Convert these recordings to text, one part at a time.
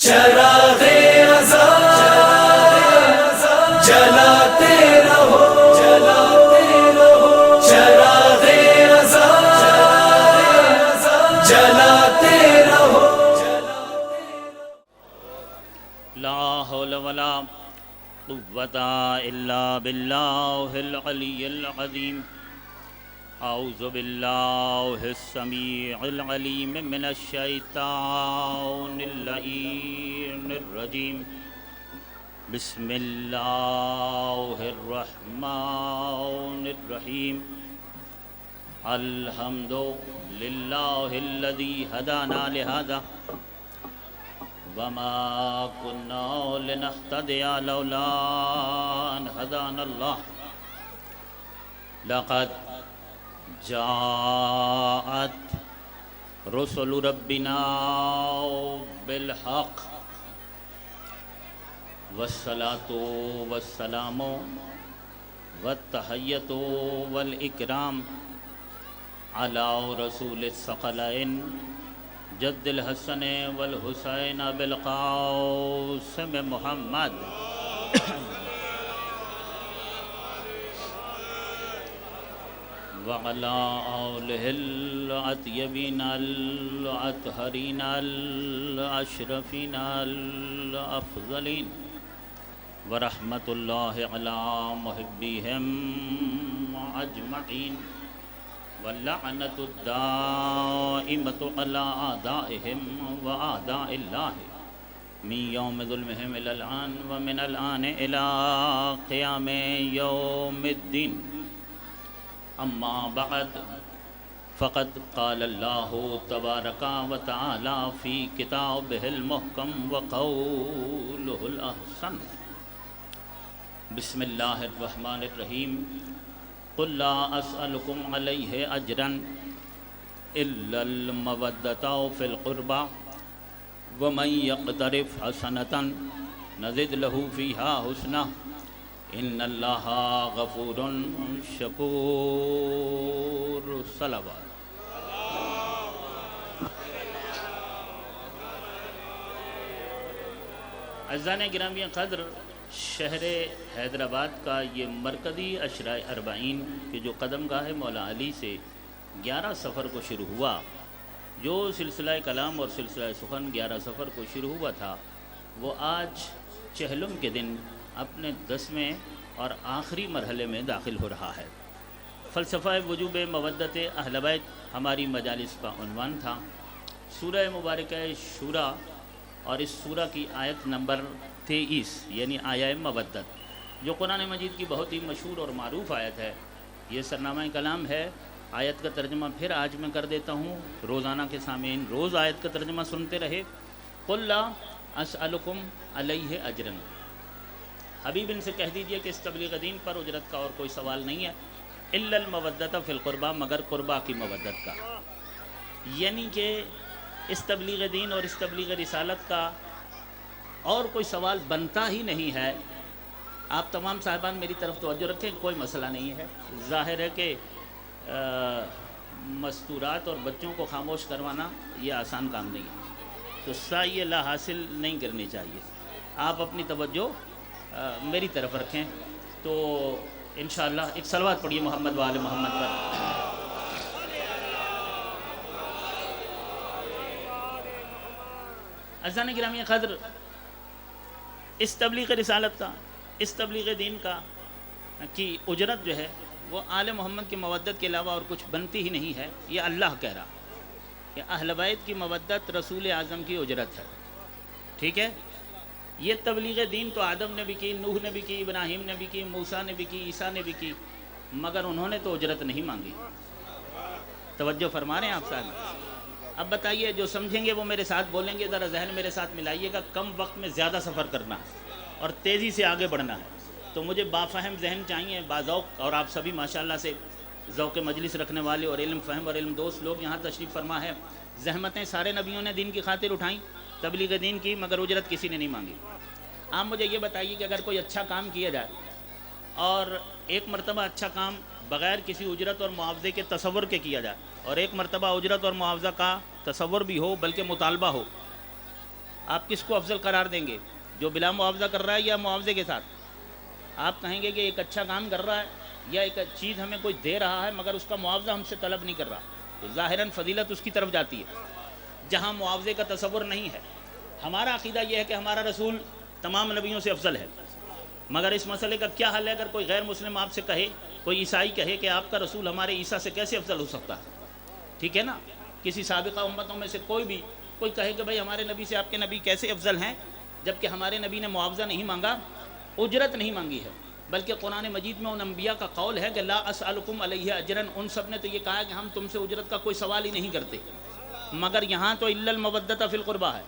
چراغ رضا جلاتے رہو، چراغ رضا جلاتے رہو۔ لا حول ولا قوة الا باللہ العلی العظیم۔ اعوذ باللہ السمیع العلیم من الشیطان اللعین الرجیم۔ بسم اللہ الرحمن الرحیم۔ الحمد للہ الذی ہدانا لہذا وما كنا لنهتدي لولا أن هدانا الله لقد جاءت رسل ربنا بالحق والصلاة والسلام والتحية والإكرام على رسول الثقلين جد الحسن والحسین بالقاسم محمد وعلى آلہ الأطیبین الأطہرین الأشرفین الأفضلین ورحمۃ اللہ علی محبیہم اجمعین واللعنة الدائمة على أعدائهم وأعداء الله من يوم ظلمهم إلى الآن ومن الآن إلى قيام يوم الدين أما بعد فقد قال الله تبارك وتعالى في كتابه المحكم وقوله الأحسن بسم الله الرحمن الرحيم قل لا اسألكم علیہ اجرا الا المودۃ فی القربى ومن یقترف حسنۃ نزد له فیہا حسنا ان اللہ غفور شکور۔ صلوات۔ اعزائے گرامی قدر، شہر حیدرآباد کا یہ مرکزی عشرۂ اربعین کے جو قدم گاہ مولا علی سے 11 سفر کو شروع ہوا، جو سلسلہ کلام اور سلسلہ سخن 11 سفر کو شروع ہوا تھا، وہ آج چہلم کے دن اپنے 10ویں اور آخری مرحلے میں داخل ہو رہا ہے۔ فلسفہ وجوب مودت اہل بیت ہماری مجالس کا عنوان تھا۔ سورہ مبارکہ شورا اور اس سورہ کی آیت نمبر 23 یعنی آیہ مودت، جو قرآن مجید کی بہت ہی مشہور اور معروف آیت ہے، یہ سرنامہ کلام ہے۔ آیت کا ترجمہ پھر آج میں کر دیتا ہوں، روزانہ کے سامعین روز آیت کا ترجمہ سنتے رہے۔ قل لا اسألکم علیہ اجرا، حبیب ان سے کہہ دیجئے کہ اس تبلیغ دین پر اجرت کا اور کوئی سوال نہیں ہے، الا المودۃ فی القربى، مگر قربا کی مودت کا، یعنی کہ اس تبلیغ دین اور اس تبلیغ رسالت کا اور کوئی سوال بنتا ہی نہیں ہے۔ آپ تمام صاحبان میری طرف توجہ رکھیں، کوئی مسئلہ نہیں ہے۔ ظاہر ہے کہ مستورات اور بچوں کو خاموش کروانا یہ آسان کام نہیں ہے، تو سعی لا حاصل نہیں کرنی چاہیے۔ آپ اپنی توجہ میری طرف رکھیں، تو انشاءاللہ ایک صلوات پڑھیے محمد و آل محمد پر۔ عزیزان گرامی قدر، اس تبلیغ رسالت کا، اس تبلیغ دین کا کی اجرت جو ہے وہ آل محمد کی مودت کے علاوہ اور کچھ بنتی ہی نہیں ہے۔ یہ اللہ کہہ رہا کہ اہل بیت کی مودت رسول اعظم کی اجرت ہے، ٹھیک ہے؟ یہ تبلیغ دین تو آدم نے بھی کی، نوح نے بھی کی، ابراہیم نے بھی کی، موسیٰ نے بھی کی، عیسیٰ نے بھی کی، مگر انہوں نے تو اجرت نہیں مانگی۔ توجہ فرما رہے ہیں آپ صاحب؟ اب بتائیے، جو سمجھیں گے وہ میرے ساتھ بولیں گے، ذرا ذہن میرے ساتھ ملائیے گا۔ کم وقت میں زیادہ سفر کرنا ہے اور تیزی سے آگے بڑھنا ہے، تو مجھے بافہم ذہن چاہیے، باذوق، اور آپ سبھی ماشاءاللہ سے ذوق مجلس رکھنے والے اور علم فہم اور علم دوست لوگ یہاں تشریف فرما ہے۔ زحمتیں سارے نبیوں نے دین کی خاطر اٹھائیں، تبلیغ دین کی، مگر اجرت کسی نے نہیں مانگی۔ آپ مجھے یہ بتائیے کہ اگر کوئی اچھا کام کیا جائے اور ایک مرتبہ اچھا کام بغیر کسی اجرت اور معاوضے کے تصور کے کیا جائے، اور ایک مرتبہ اجرت اور معاوضہ کا تصور بھی ہو بلکہ مطالبہ ہو، آپ کس کو افضل قرار دیں گے؟ جو بلا معاوضہ کر رہا ہے یا معاوضے کے ساتھ؟ آپ کہیں گے کہ ایک اچھا کام کر رہا ہے یا ایک چیز ہمیں کوئی دے رہا ہے مگر اس کا معاوضہ ہم سے طلب نہیں کر رہا، تو ظاہراً فضیلت اس کی طرف جاتی ہے جہاں معاوضے کا تصور نہیں ہے۔ ہمارا عقیدہ یہ ہے کہ ہمارا رسول تمام نبیوں سے افضل ہے، مگر اس مسئلے کا کیا حل ہے؟ اگر کوئی غیر مسلم آپ سے کہے، کوئی عیسائی کہے کہ آپ کا رسول ہمارے عیسیٰ سے کیسے افضل ہو سکتا ہے؟ ٹھیک ہے نا؟ کسی سابقہ امتوں میں سے کوئی کہے کہ بھائی ہمارے نبی سے آپ کے نبی کیسے افضل ہیں، جبکہ ہمارے نبی نے معاوضہ نہیں مانگا، اجرت نہیں مانگی ہے، بلکہ قرآن مجید میں ان انبیاء کا قول ہے کہ لا اسألکم علیہ اجرا، ان سب نے تو یہ کہا ہے کہ ہم تم سے اجرت کا کوئی سوال ہی نہیں کرتے، مگر یہاں تو الا المودۃ فی القربہ ہے،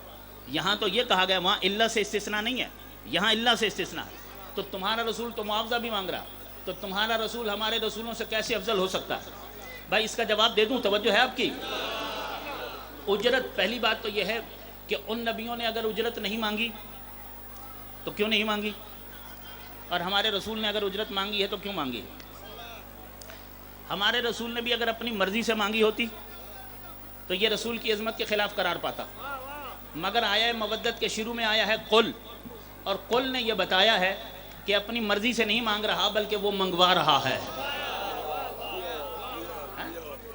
یہاں تو یہ کہا گیا، وہاں اللہ سے استثناء نہیں ہے، یہاں اللہ سے استثناء ہے۔ تو تمہارا رسول تو معاوضہ بھی مانگ رہا، تو تمہارا رسول ہمارے رسولوں سے کیسے افضل ہو سکتا ہے؟ بھائی اس کا جواب دے دوں، توجہ ہے آپ کی؟ اجرت، پہلی بات تو یہ ہے کہ ان نبیوں نے اگر اجرت نہیں مانگی تو کیوں نہیں مانگی، اور ہمارے رسول نے اگر اجرت مانگی ہے تو کیوں مانگی؟ ہمارے رسول نے بھی اگر اپنی مرضی سے مانگی ہوتی تو یہ رسول کی عظمت کے خلاف قرار پاتا، مگر آیہ مودت کے شروع میں آیا ہے قل، اور قل نے یہ بتایا ہے کہ اپنی مرضی سے نہیں مانگ رہا بلکہ وہ منگوا رہا ہے۔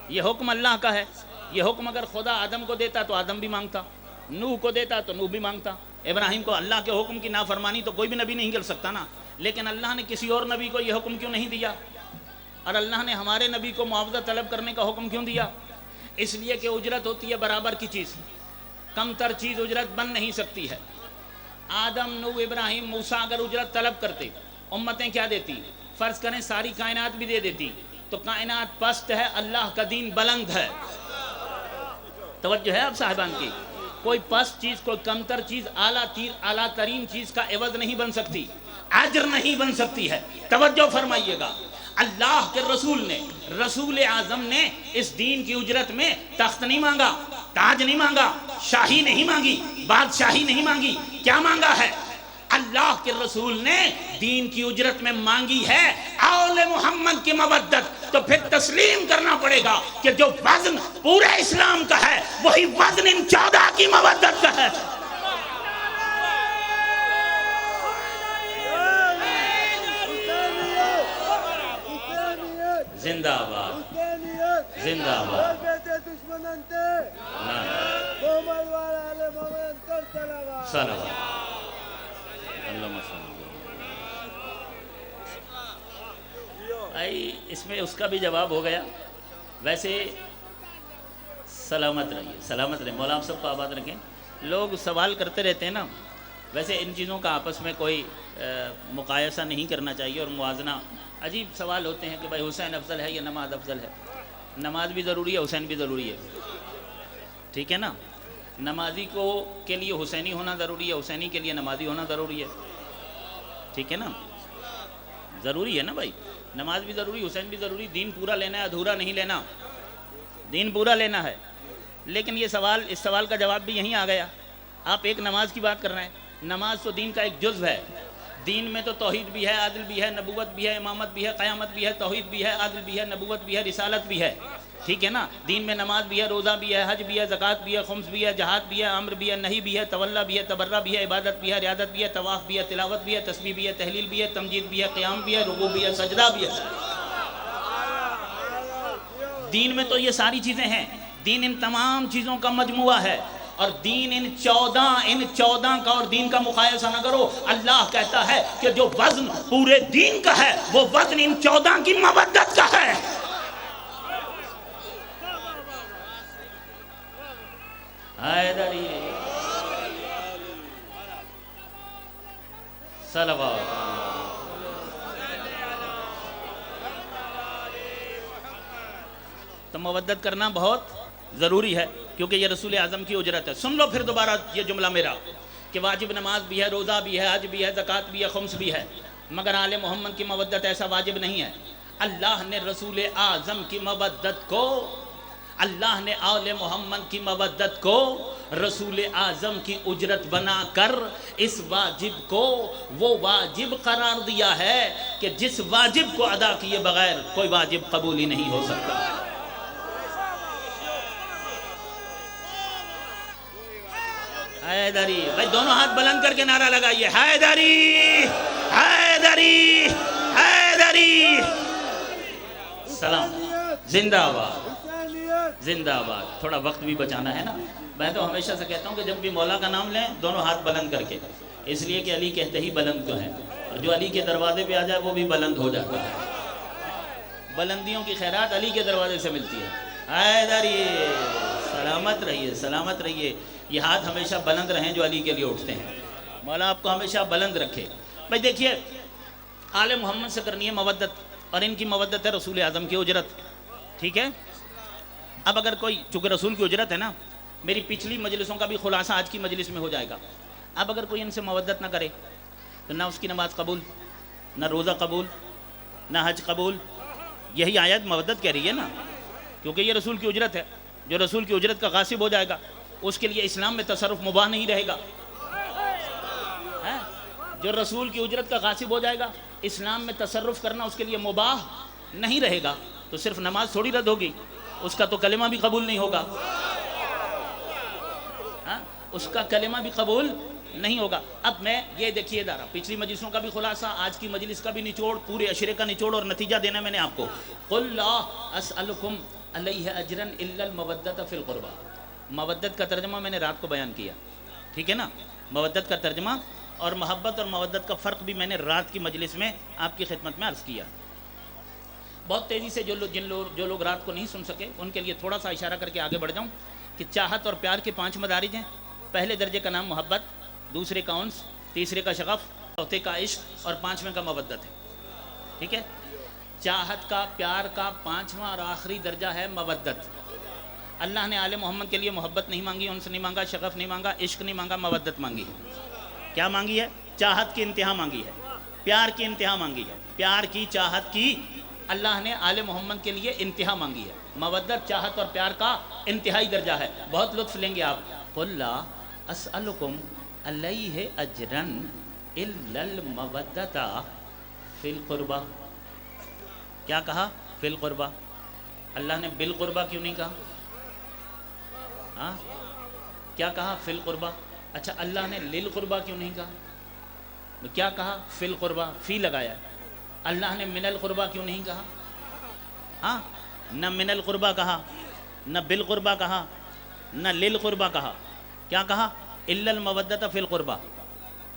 یہ حکم اللہ کا ہے، یہ حکم اگر خدا آدم کو دیتا تو آدم بھی مانگتا، نوح کو دیتا تو نوح بھی مانگتا، ابراہیم کو۔ اللہ کے حکم کی نافرمانی تو کوئی بھی نبی نہیں کر سکتا نا، لیکن اللہ نے کسی اور نبی کو یہ حکم کیوں نہیں دیا؟ اور اللہ نے ہمارے نبی کو معاوضہ طلب کرنے کا حکم کیوں دیا؟ اس لیے کہ اجرت ہوتی ہے برابر کی چیز، کم تر چیز اجرت بن نہیں سکتی ہے۔ آدم، نوح، ابراہیم، موسیٰ اگر اجرت طلب کرتے، امتیں کیا دیتی؟ فرض کریں ساری کائنات بھی دے دیتی تو کائنات پست ہے، اللہ کا دین بلند ہے۔ توجہ ہے آپ صاحبان کی؟ کوئی پست چیز، کوئی کمتر چیز اعلیٰ ترین چیز کا عوض نہیں بن سکتی، اجر نہیں بن سکتی ہے۔ توجہ فرمائیے گا، اللہ کے رسول نے، رسول اعظم نے اس دین کی اجرت میں تخت نہیں مانگا، تاج نہیں مانگا، شاہی نہیں مانگی، بادشاہی نہیں مانگی، کیا مانگا ہے؟ اللہ کے رسول نے دین کی اجرت میں مانگی ہے آل محمد کی مودت۔ تو پھر تسلیم کرنا پڑے گا کہ جو وزن پورے اسلام کا ہے وہی وزن ان 14 کی مودت کا ہے۔ زندہ آباد، زندہ آباد، صلوات اللہم صلی۔ اس میں اس کا بھی جواب ہو گیا۔ ویسے سلامت رہیے، سلامت رہیے، مولا آپ سب کو آباد رکھیں۔ لوگ سوال کرتے رہتے ہیں نا، ویسے ان چیزوں کا آپس میں کوئی مقایسہ نہیں کرنا چاہیے اور موازنہ۔ عجیب سوال ہوتے ہیں کہ بھائی حسین افضل ہے یا نماز افضل ہے؟ نماز بھی ضروری ہے، حسین بھی ضروری ہے، ٹھیک ہے نا؟ نمازی کو کے لیے حسینی ہونا ضروری ہے، حسینی کے لیے نمازی ہونا ضروری ہے، ٹھیک ہے نا؟ ضروری ہے نا بھائی، نماز بھی ضروری، حسین بھی ضروری۔ دین پورا لینا ہے، ادھورا نہیں لینا، دین پورا لینا ہے۔ لیکن یہ سوال، اس سوال کا جواب بھی یہیں آ گیا۔ آپ ایک نماز کی بات کر رہے ہیں، نماز تو دین کا ایک جزو ہے۔ دین میں تو توحید بھی ہے، عدل بھی ہے، نبوت بھی ہے، امامت بھی ہے، قیامت بھی ہے، توحید بھی ہے، عدل بھی ہے، نبوت بھی ہے، رسالت بھی ہے، ٹھیک ہے نا؟ دین میں نماز بھی ہے، روزہ بھی ہے، حج بھی ہے، زکوٰۃ بھی ہے، خمس بھی ہے، جہاد بھی ہے، امر بھی ہے، نہی بھی ہے، تولا بھی ہے، تبرہ بھی ہے، عبادت بھی ہے، ریاضت بھی ہے، طواف بھی ہے، تلاوت بھی ہے، تسبیح بھی ہے، تحلیل بھی ہے، تمجید بھی ہے، قیام بھی ہے، رکوع بھی ہے، سجدہ بھی ہے۔ دین میں تو یہ ساری چیزیں ہیں، دین ان تمام چیزوں کا مجموعہ ہے، اور دین ان 14 کا، اور دین کا مقایسہ نہ کرو۔ اللہ کہتا ہے کہ جو وزن پورے دین کا ہے وہ وزن ان 14 کی مودت کا ہے۔ حیدری صلوات۔ تو مودت کرنا بہت ضروری ہے کیونکہ یہ رسول اعظم کی اجرت ہے۔ سن لو پھر دوبارہ یہ جملہ میرا کہ واجب نماز بھی ہے، روزہ بھی ہے، حج بھی ہے، زکوٰۃ بھی ہے، خمس بھی ہے، مگر آل محمد کی مودت ایسا واجب نہیں ہے۔ اللہ نے رسول اعظم کی مودت کو، اللہ نے آل محمد کی مودت کو رسول اعظم کی اجرت بنا کر اس واجب کو وہ واجب قرار دیا ہے کہ جس واجب کو ادا کیے بغیر کوئی واجب قبول ہی نہیں ہو سکتا۔ حیدری. بھائی دونوں ہاتھ بلند کر کے نعرہ لگائیے, حیدری حیدری حیدری. سلام. زندہ آباد زندہ آباد. تھوڑا وقت بھی بچانا ہے نا. میں تو ہمیشہ سے کہتا ہوں کہ جب بھی مولا کا نام لیں دونوں ہاتھ بلند کر کے, اس لیے کہ علی کہتے ہی بلند تو ہیں, اور جو علی کے دروازے پہ آ جائے وہ بھی بلند ہو جاتا ہے. بلندیوں کی خیرات علی کے دروازے سے ملتی ہے. حیدری. سلامت رہیے سلامت رہیے. یہ ہاتھ ہمیشہ بلند رہیں جو علی کے لیے اٹھتے ہیں. مولا آپ کو ہمیشہ بلند رکھے. بھائی دیکھیے, آل محمد سے کرنی ہے مودت, اور ان کی مودت ہے رسول اعظم کی اجرت. ٹھیک ہے. اب اگر کوئی, چونکہ رسول کی اجرت ہے نا, میری پچھلی مجلسوں کا بھی خلاصہ آج کی مجلس میں ہو جائے گا. اب اگر کوئی ان سے مودت نہ کرے تو نہ اس کی نماز قبول, نہ روزہ قبول, نہ حج قبول. یہی آیت مودت کہہ رہی ہے نا, کیونکہ یہ رسول کی اجرت ہے. جو رسول کی اجرت کا غاصب ہو جائے گا اس کے لیے اسلام میں تصرف مباح نہیں رہے گا. جو رسول کی اجرت کا غاصب ہو جائے گا اسلام میں تصرف کرنا اس کے لیے مباح نہیں رہے گا. تو صرف نماز تھوڑی رد ہوگی, اس کا تو کلمہ بھی قبول نہیں ہوگا. اس کا کلمہ بھی قبول نہیں ہوگا. اب میں یہ دیکھیے دارا, پچھلی مجلسوں کا بھی خلاصہ, آج کی مجلس کا بھی نچوڑ, پورے عشرے کا نچوڑ اور نتیجہ دینا میں نے آپ کو. قل لا اسألکم علیہ اجرا الا المودۃ فی القربى. مودت کا ترجمہ میں نے رات کو بیان کیا, ٹھیک ہے نا. مودت کا ترجمہ اور محبت اور مودت کا فرق بھی میں نے رات کی مجلس میں آپ کی خدمت میں عرض کیا. بہت تیزی سے جو لوگ رات کو نہیں سن سکے ان کے لیے تھوڑا سا اشارہ کر کے آگے بڑھ جاؤں کہ چاہت اور پیار کے 5 مدارج ہیں. پہلے درجے کا نام محبت, دوسرے کا انس, تیسرے کا شغف, چوتھے کا عشق اور 5ویں کا مودت ہے. ٹھیک ہے. چاہت کا, پیار کا 5واں اور آخری درجہ ہے مودت. اللہ نے آل محمد کے لیے محبت نہیں مانگی, انس نہیں مانگا, شغف نہیں مانگا, عشق نہیں مانگا, مودت مانگی ہے. کیا مانگی ہے؟ چاہت کی انتہا مانگی ہے, پیار کی انتہا مانگی ہے. پیار کی, چاہت کی اللہ نے آل محمد کے لیے انتہا مانگی ہے. مودت, چاہت اور پیار کا انتہائی درجہ ہے. بہت لطف لیں گے آپ. قل لا اسألکم علیہ اجرا الا المودۃ فی القربى. کیا کہا؟ فی القربى. اللہ نے بالقربہ کیوں نہیں کہا؟ ہاں کیا کہا؟ فی القربہ. اچھا اللہ نے للقربہ کیوں نہیں کہا؟ کیا کہا؟ فی القربہ, فی لگایا. اللہ نے من القربہ کیوں نہیں کہا؟ ہاں, نہ من القربہ کہا, نہ بالقربہ کہا, نہ للقربہ کہا. کیا کہا؟ الا المودۃ فی القربہ.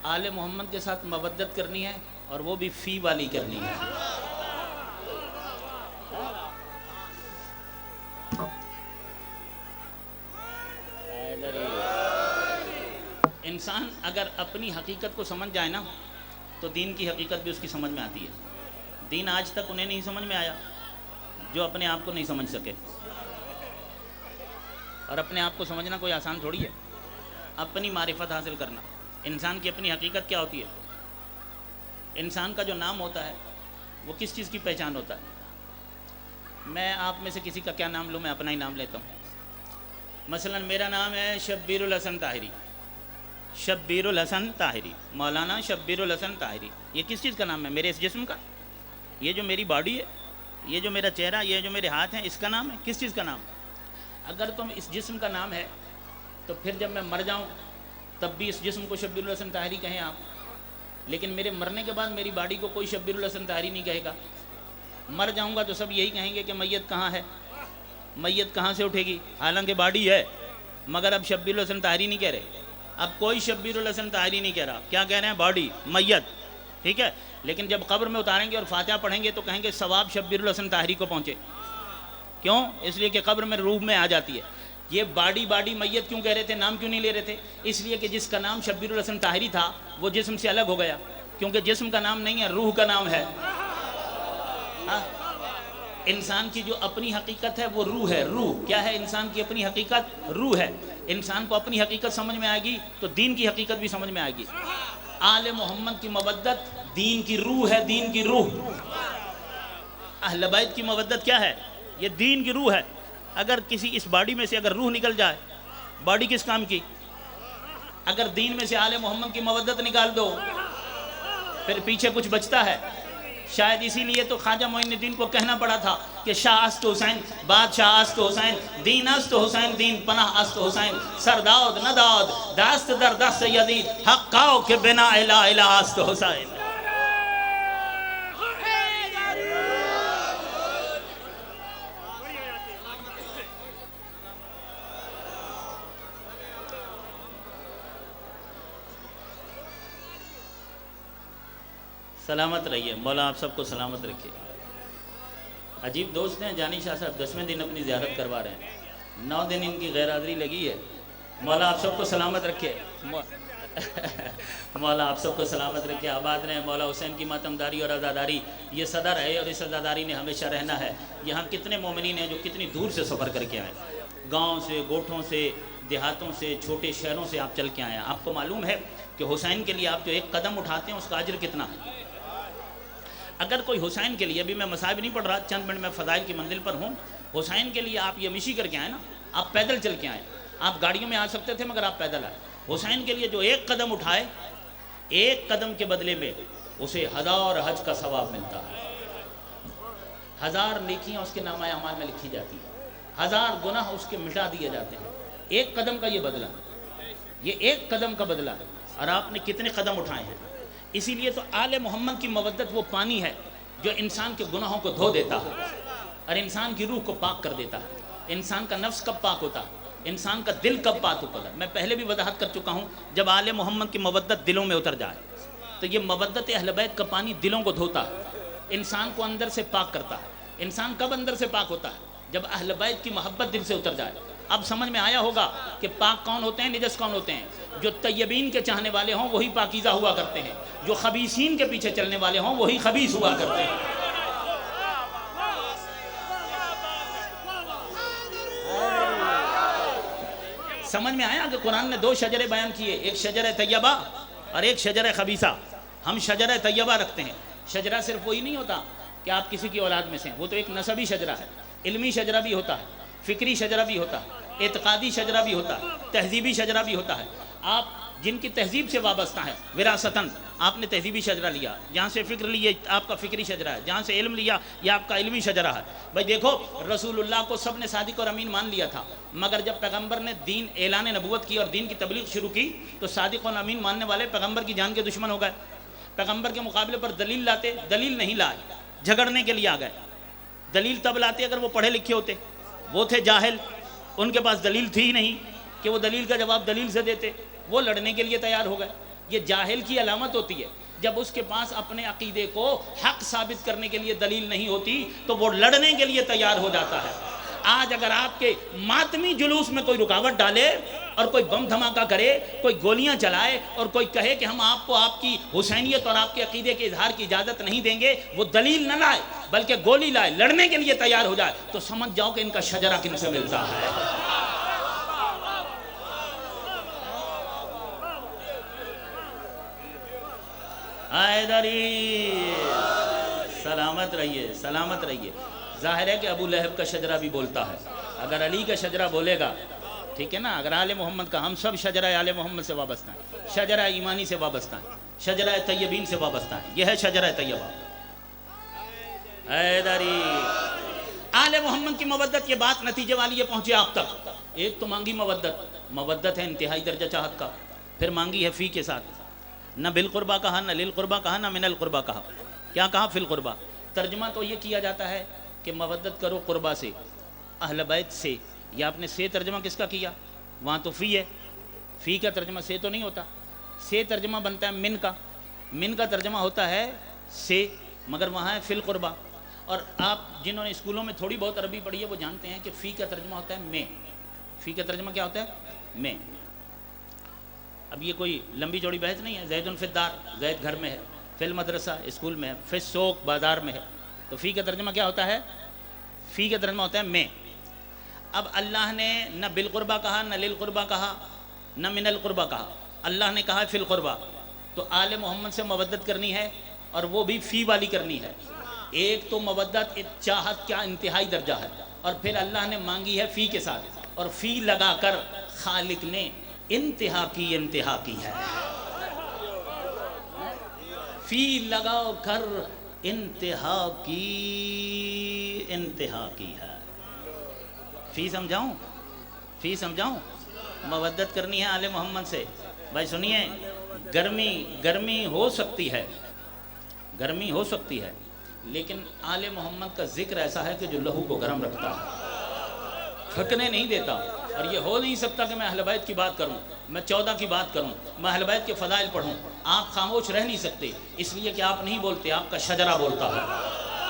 آل محمد کے ساتھ مودت کرنی ہے اور وہ بھی فی والی کرنی ہے. انسان اگر اپنی حقیقت کو سمجھ جائے نا تو دین کی حقیقت بھی اس کی سمجھ میں آتی ہے. دین آج تک انہیں نہیں سمجھ میں آیا جو اپنے آپ کو نہیں سمجھ سکے. اور اپنے آپ کو سمجھنا کوئی آسان تھوڑی ہے. اپنی معرفت حاصل کرنا, انسان کی اپنی حقیقت کیا ہوتی ہے. انسان کا جو نام ہوتا ہے وہ کس چیز کی پہچان ہوتا ہے. میں آپ میں سے کسی کا کیا نام لوں, میں اپنا ہی نام لیتا ہوں. مثلا میرا نام ہے شبیر الحسن طاہری. شبیر الحسن طاہری, مولانا شبیر الحسن طاہری. یہ کس چیز کا نام ہے؟ میرے اس جسم کا. یہ جو میری باڈی ہے, یہ جو میرا چہرہ, یہ جو میرے ہاتھ ہیں, اس کا نام ہے. کس چیز کا نام؟ اگر تم اس جسم کا نام ہے تو پھر جب میں مر جاؤں تب بھی اس جسم کو شبیر الحسن طاہری کہیں آپ, لیکن میرے مرنے کے بعد میری باڈی کو کوئی شبیر الحسن طاہری نہیں کہے گا. مر جاؤں گا تو سب یہی کہیں گے کہ میت کہاں ہے, میت کہاں سے اٹھے گی, حالانکہ باڈی ہے مگر اب شبیر الحسن طاہری نہیں کہہ رہے. اب کوئی شبیر الحسن طاہری نہیں کہہ رہا. کیا کہہ رہے ہیں؟ باڈی, میت. ٹھیک ہے. لیکن جب قبر میں اتاریں گے اور فاتحہ پڑھیں گے تو کہیں گے ثواب شبیر الحسن طاہری کو پہنچے. کیوں؟ اس لیے کہ قبر میں روح میں آ جاتی ہے. یہ باڈی میت کیوں کہہ رہے تھے, نام کیوں نہیں لے رہے تھے؟ اس لیے کہ جس کا نام شبیر الحسن طاہری تھا وہ جسم سے الگ ہو گیا, کیونکہ جسم کا نام نہیں ہے, روح کا نام ہے. انسان کی جو اپنی حقیقت ہے وہ روح ہے. روح کیا ہے؟ انسان کی اپنی حقیقت روح ہے. انسان کو اپنی حقیقت سمجھ میں آئے گی تو دین کی حقیقت بھی سمجھ میں آئے گی. آل محمد کی مودت دین کی روح ہے, دین کی روح. اہل بیت کی مودت کیا ہے؟ یہ دین کی روح ہے. اگر کسی اس باڈی میں سے اگر روح نکل جائے, باڈی کس کام کی؟ اگر دین میں سے آل محمد کی مودت نکال دو پھر پیچھے کچھ بچتا ہے. شاید اسی لیے تو خواجہ معین الدین کو کہنا پڑا تھا کہ شاہ است حسین بادشاہ است حسین دین است حسین دین پناہ است حسین سرداد نداد دست در دست یزید حقاؤ کے بنا الہ الہ است حسین. سلامت رہیے، مولا آپ سب کو سلامت رکھے. عجیب دوست ہیں جانی شاہ صاحب، 10ویں دن اپنی زیارت کروا رہے ہیں، 9 دن ان کی غیر حاضری لگی ہے. مولا آپ سب کو سلامت رکھے، مولا آپ سب کو سلامت رکھے، آباد رہیں. مولا حسین کی ماتمداری اور عزاداری یہ صدر ہے اور اس عزاداری نے ہمیشہ رہنا ہے. یہاں کتنے مومنین ہیں جو کتنی دور سے سفر کر کے آئے، گاؤں سے، گوٹھوں سے، دیہاتوں سے، چھوٹے شہروں سے آپ چل کے آئے ہیں. آپ کو معلوم ہے کہ حسین کے لیے آپ جو ایک قدم اٹھاتے ہیں اس کا اجر کتنا ہے. اگر کوئی حسین کے لیے، ابھی میں مصائب نہیں پڑھ رہا، چند منٹ میں فضائل کی منزل پر ہوں، حسین کے لیے آپ یہ مشی کر کے آئے نا، آپ پیدل چل کے آئے. آپ گاڑیوں میں آ سکتے تھے مگر آپ پیدل آئے. حسین کے لیے جو ایک قدم اٹھائے، ایک قدم کے بدلے میں اسے 1000 حج کا ثواب ملتا ہے. 1000 نیکیاں اس کے نامہ اعمال میں لکھی جاتی ہیں، 1000 گناہ اس کے مٹا دیے جاتے ہیں. ایک قدم کا یہ بدلہ، یہ ایک قدم کا بدلہ ہے. اور آپ نے کتنے قدم اٹھائے ہیں. اسی لیے تو آل محمد کی مودت وہ پانی ہے جو انسان کے گناہوں کو دھو دیتا ہے اور انسان کی روح کو پاک کر دیتا ہے. انسان کا نفس کب پاک ہوتا ہے، انسان کا دل کب پاک ہوتا ہے. میں پہلے بھی وضاحت کر چکا ہوں، جب آل محمد کی مودت دلوں میں اتر جائے تو یہ مودت اہل بیت کا پانی دلوں کو دھوتا ہے، انسان کو اندر سے پاک کرتا ہے. انسان کب اندر سے پاک ہوتا ہے؟ جب اہل بیت کی محبت دل سے اتر جائے. اب سمجھ میں آیا ہوگا کہ پاک کون ہوتے ہیں، نجس کون ہوتے ہیں. جو طیبین کے چاہنے والے ہوں وہی پاکیزہ ہوا کرتے ہیں، جو خبیثین کے پیچھے چلنے والے ہوں وہی خبیث ہوا کرتے ہیں. سمجھ میں آیا کہ قرآن نے 2 شجرے بیان کیے، ایک شجرہ طیبہ اور ایک شجرہ خبیثہ. ہم شجرہ طیبہ رکھتے ہیں. شجرہ صرف وہی نہیں ہوتا کہ آپ کسی کی اولاد میں سے ہیں، وہ تو ایک نسبی شجرہ ہے. علمی شجرہ بھی ہوتا ہے، فکری شجرہ بھی ہوتا ہے، اعتقادی شجرہ بھی ہوتا ہے، تہذیبی شجرہ بھی ہوتا ہے. آپ جن کی تہذیب سے وابستہ ہیں، وراثتاً آپ نے تہذیبی شجرہ لیا، جہاں سے فکر لیے آپ کا فکری شجرہ ہے، جہاں سے علم لیا یہ آپ کا علمی شجرہ ہے. بھائی دیکھو، رسول اللہ کو سب نے صادق اور امین مان لیا تھا، مگر جب پیغمبر نے دین اعلان نبوت کی اور دین کی تبلیغ شروع کی تو صادق اور امین ماننے والے پیغمبر کی جان کے دشمن ہو گئے. پیغمبر کے مقابلے پر دلیل لاتے، دلیل نہیں لائے، جھگڑنے کے لیے آ گئے. دلیل تب لاتے اگر وہ پڑھے لکھے ہوتے، وہ تھے جاہل، ان کے پاس دلیل تھی ہی نہیں کہ وہ دلیل کا جواب دلیل سے دیتے، وہ لڑنے کے لیے تیار ہو گئے. یہ جاہل کی علامت ہوتی ہے، جب اس کے پاس اپنے عقیدے کو حق ثابت کرنے کے لیے دلیل نہیں ہوتی تو وہ لڑنے کے لیے تیار ہو جاتا ہے. آج اگر آپ کے ماتمی جلوس میں کوئی رکاوٹ ڈالے اور کوئی بم دھماکہ کرے، کوئی گولیاں چلائے اور کوئی کہے کہ ہم آپ کو آپ کی حسینیت اور آپ کے عقیدے کے اظہار کی اجازت نہیں دیں گے، وہ دلیل نہ لائے بلکہ گولی لائے، لڑنے کے لیے تیار ہو جائے، تو سمجھ جاؤ کہ ان کا شجرہ کن سے ملتا ہے. حیدری سلامت رہیے، سلامت رہیے. ظاہر ہے کہ ابو لہب کا شجرہ بھی بولتا ہے. اگر علی کا شجرہ بولے گا، ٹھیک ہے نا، اگر آل محمد کا، ہم سب شجرہ آل محمد سے وابستہ ہیں، شجرہ ایمانی سے وابستہ ہیں، شجرہ طیبین سے وابستہ ہیں. یہ ہے شجرہ طیبہ. حیدری آل محمد کی مودت، یہ بات نتیجے والی یہ پہنچے آپ تک. ایک تو مانگی مودت ہے انتہائی درجہ چاہت کا، پھر مانگی ہے فی کے ساتھ. نہ بالقربہ کہا، نہ للقربہ کہا، نہ من القربہ کہا. کیا کہا؟ فی القربہ. ترجمہ تو یہ کیا جاتا ہے کہ مودت کرو قربہ سے، اہل بیت سے. یا آپ نے سے ترجمہ کس کا کیا؟ وہاں تو فی ہے، فی کا ترجمہ سے تو نہیں ہوتا. سے ترجمہ بنتا ہے من کا، من کا ترجمہ ہوتا ہے سے، مگر وہاں ہے فی القربہ. اور آپ جنہوں نے اسکولوں میں تھوڑی بہت عربی پڑھی ہے وہ جانتے ہیں کہ فی کا ترجمہ ہوتا ہے میں. فی کا ترجمہ کیا ہوتا ہے؟ میں. اب یہ کوئی لمبی چوڑی بحث نہیں ہے. زید فی الدار، زید گھر میں ہے، فی المدرسہ اسکول میں ہے، فی السوق بازار میں ہے. تو فی کا ترجمہ کیا ہوتا ہے؟ فی کا ترجمہ ہوتا ہے میں. اب اللہ نے نہ بالقربہ کہا، نہ للقربہ کہا، نہ من القربہ کہا. اللہ نے کہا فی القربہ. تو آل محمد سے مودت کرنی ہے اور وہ بھی فی والی کرنی ہے. ایک تو مودت چاہت کا انتہائی درجہ ہے، اور پھر اللہ نے مانگی ہے فی کے ساتھ، اور فی لگا کر خالق نے انتہا کی ہے. فی لگا کر انتہا کی ہے. فی سمجھاؤں؟ فی سمجھاؤں؟ مودت کرنی ہے آل محمد سے. بھائی سنیے، گرمی ہو سکتی ہے، گرمی ہو سکتی ہے، لیکن آل محمد کا ذکر ایسا ہے کہ جو لہو کو گرم رکھتا ہے، تھکنے نہیں دیتا. اور یہ ہو نہیں سکتا کہ میں اہل بیت کی بات کروں، میں 14 کی بات کروں، میں اہل بیت کے فضائل پڑھوں. آپ خاموش رہ نہیں سکتے، اس لیے کہ آپ نہیں بولتے، آپ کا شجرہ بولتا ہے،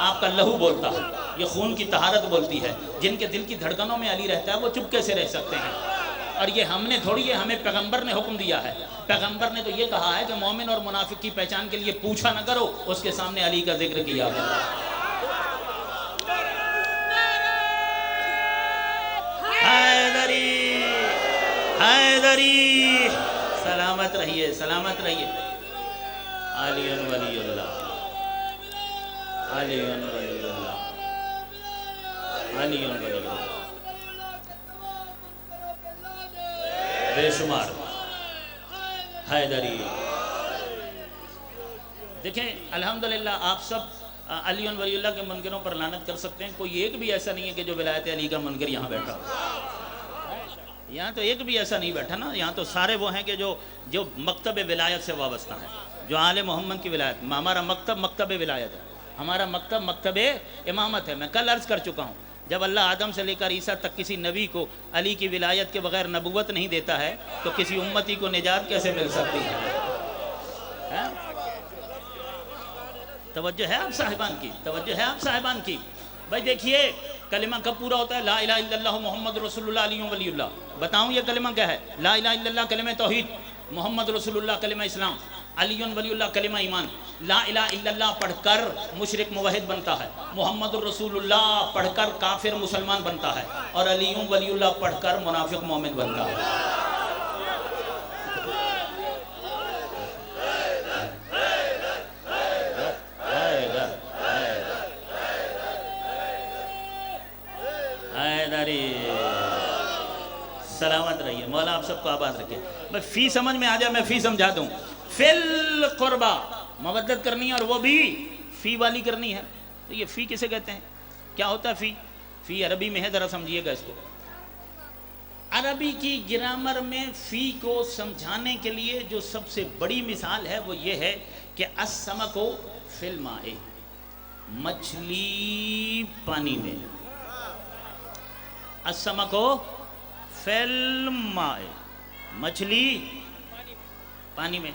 آپ کا لہو بولتا ہے، یہ خون کی طہارت بولتی ہے. جن کے دل کی دھڑکنوں میں علی رہتا ہے وہ چپ کیسے رہ سکتے ہیں؟ اور یہ ہم نے تھوڑی، یہ ہمیں پیغمبر نے حکم دیا ہے. پیغمبر نے تو یہ کہا ہے کہ مومن اور منافق کی پہچان کے لیے پوچھا نہ کرو، اس کے سامنے علی کا ذکر کیا کرو. حیدری حیدری، سلامت رہیے، سلامت رہیے. علی ولی اللہ، علی ولی اللہ، علی ولی اللہ، بے شمار حیدری. دیکھیں الحمدللہ آپ سب علی ولی اللہ کے منکروں پر لعنت کر سکتے ہیں، کوئی ایک بھی ایسا نہیں ہے کہ جو ولایت علی کا منکر یہاں بیٹھا. یہاں تو ایک بھی ایسا نہیں بیٹھا نا. یہاں تو سارے وہ ہیں کہ جو مکتب ولایت سے وابستہ ہیں، جو آل محمد کی ولایت. ہمارا مکتب ولایت ہے، ہمارا مکتب امامت ہے. میں کل عرض کر چکا ہوں، جب اللہ آدم سے لے کر عیسیٰ تک کسی نبی کو علی کی ولایت کے بغیر نبوت نہیں دیتا ہے تو کسی امتی کو نجات کیسے مل سکتی ہے؟ توجہ ہے آپ صاحبان کی، توجہ ہے آپ صاحبان کی. بھائی دیکھیے کلمہ کب پورا ہوتا ہے؟ لا الہ الا اللہ محمد رسول اللہ علی ولی اللہ. بتاؤں یہ کلمہ کیا ہے؟ لا الہ الا اللہ کلمہ توحید، محمد رسول اللہ کلمہ اسلام، علی ولی اللہ کلمہ ایمان. لا الہ الا اللہ پڑھ کر مشرک موحد بنتا ہے، محمد رسول اللہ پڑھ کر کافر مسلمان بنتا ہے، اور علی ولی اللہ پڑھ کر منافق مومن بنتا ہے. سلامت رہیے، مولا آپ سب کو آباد رکھے. میں فی سمجھ میں آ جائے، میں فی سمجھا دوں. فل قربا، مودت کرنی ہے، اور وہ بھی فی والی کرنی ہے. تو یہ فی کسے کہتے ہیں؟ کیا ہوتا ہے فی؟ فی عربی میں ہے، ذرا سمجھیے گا اس کو. عربی کی گرامر میں فی کو سمجھانے کے لیے جو سب سے بڑی مثال ہے وہ یہ ہے کہ السمک فی الماء، مچھلی پانی میں. السمک فی الماء، مچھلی پانی میں.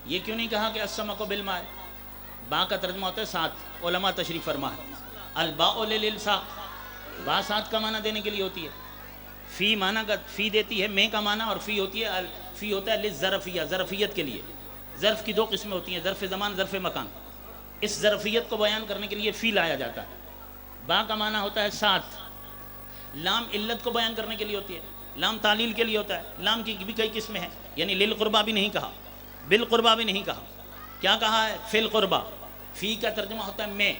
یہ کیوں نہیں کہا کہ السمک بالماء؟ با کا ترجمہ ہوتا ہے ساتھ، علماء تشریف فرما ہے. الباء للالصاق، با ساتھ کا معنی دینے کے لیے ہوتی ہے. فی معنی کا فی دیتی ہے میں کا معنی، اور فی ہوتی ہے، فی ہوتا ہے للظرفیہ، ظرفیت کے لیے. ظرف کی دو قسمیں ہوتی ہیں، ظرف زمان، ظرف مکان. اس ظرفیت کو بیان کرنے کے لیے فی لایا جاتا ہے. با کا معنی ہوتا ہے ساتھ. لام علت کو بیان کرنے کے لیے ہوتی ہے، لام تعلیل کے لیے ہوتا ہے. لام کی بھی کئی قسمیں ہیں، یعنی للقربا بھی نہیں کہا، بالقربا بھی نہیں کہا. کیا کہا ہے؟ فی القربا. فی کا ترجمہ ہوتا ہے میں.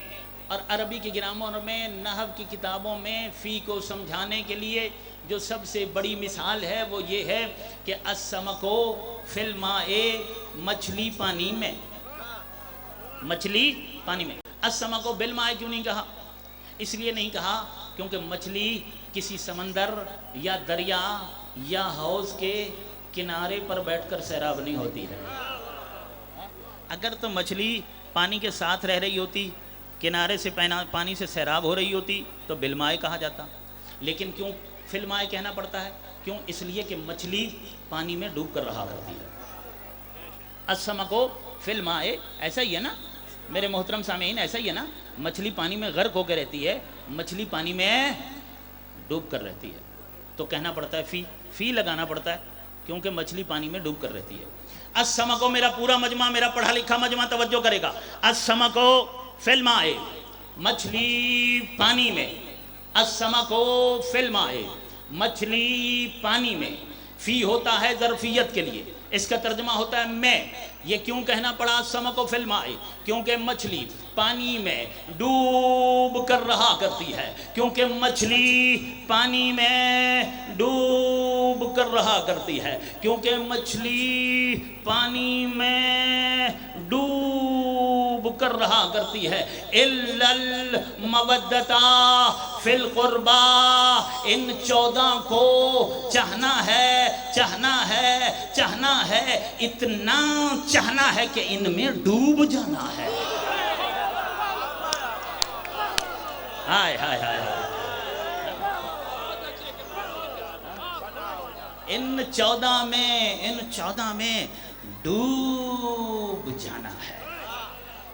اور عربی کی گرامر میں، نحو کی کتابوں میں فی کو سمجھانے کے لیے جو سب سے بڑی مثال ہے وہ یہ ہے کہ السمک فی الماء، مچھلی پانی میں، مچھلی پانی میں. السمک بالماء کیوں نہیں کہا؟ اس لیے نہیں کہا کیونکہ مچھلی کسی سمندر یا دریا یا حوض کے کنارے پر بیٹھ کر سیراب نہیں ہوتی ہے. اگر تو مچھلی پانی کے ساتھ رہ رہی ہوتی، کنارے سے پانی سے سیراب ہو رہی ہوتی تو بالماء کہا جاتا. لیکن کیوں فی الماء کہنا پڑتا ہے؟ کیوں؟ اس لیے کہ مچھلی پانی میں ڈوب کر رہا کرتی ہے. السمک فی الماء، ایسا ہی ہے نا میرے محترم سامعین، ایسا ہی ہے نا. مچھلی پانی میں غرق ہو کے رہتی ہے، مچھلی پانی میں ڈوب کر رہتی ہے. تو کہنا پڑتا ہے فی لگانا پڑتا ہے کیونکہ مچھلی پانی میں ڈوب کر رہتی ہے. السمک، میرا پورا مجمع، میرا پڑھا لکھا مجمع توجہ کرے گا. السمک فی الماء، مچھلی پانی میں. السمک فی الماء، مچھلی پانی میں. فی ہوتا ہے ظرفیت کے لیے، اس کا ترجمہ ہوتا ہے میں. یہ کیوں کہنا پڑا السمک فی الماء؟ کیونکہ مچھلی پانی میں ڈوب کر رہا کرتی ہے. کیونکہ مچھلی پانی میں ڈوب کر رہا کرتی ہے. کیونکہ مچھلی پانی میں ڈوب کر رہا رہا کرتی ہے الا المودتا فی القربا، ان 14 کو چاہنا ہے، چاہنا ہے، چاہنا ہے، اتنا چاہنا ہے کہ ان میں ڈوب جانا ہے۔ ہائے ہائے ہائے، ان 14 میں ڈوب جانا ہے،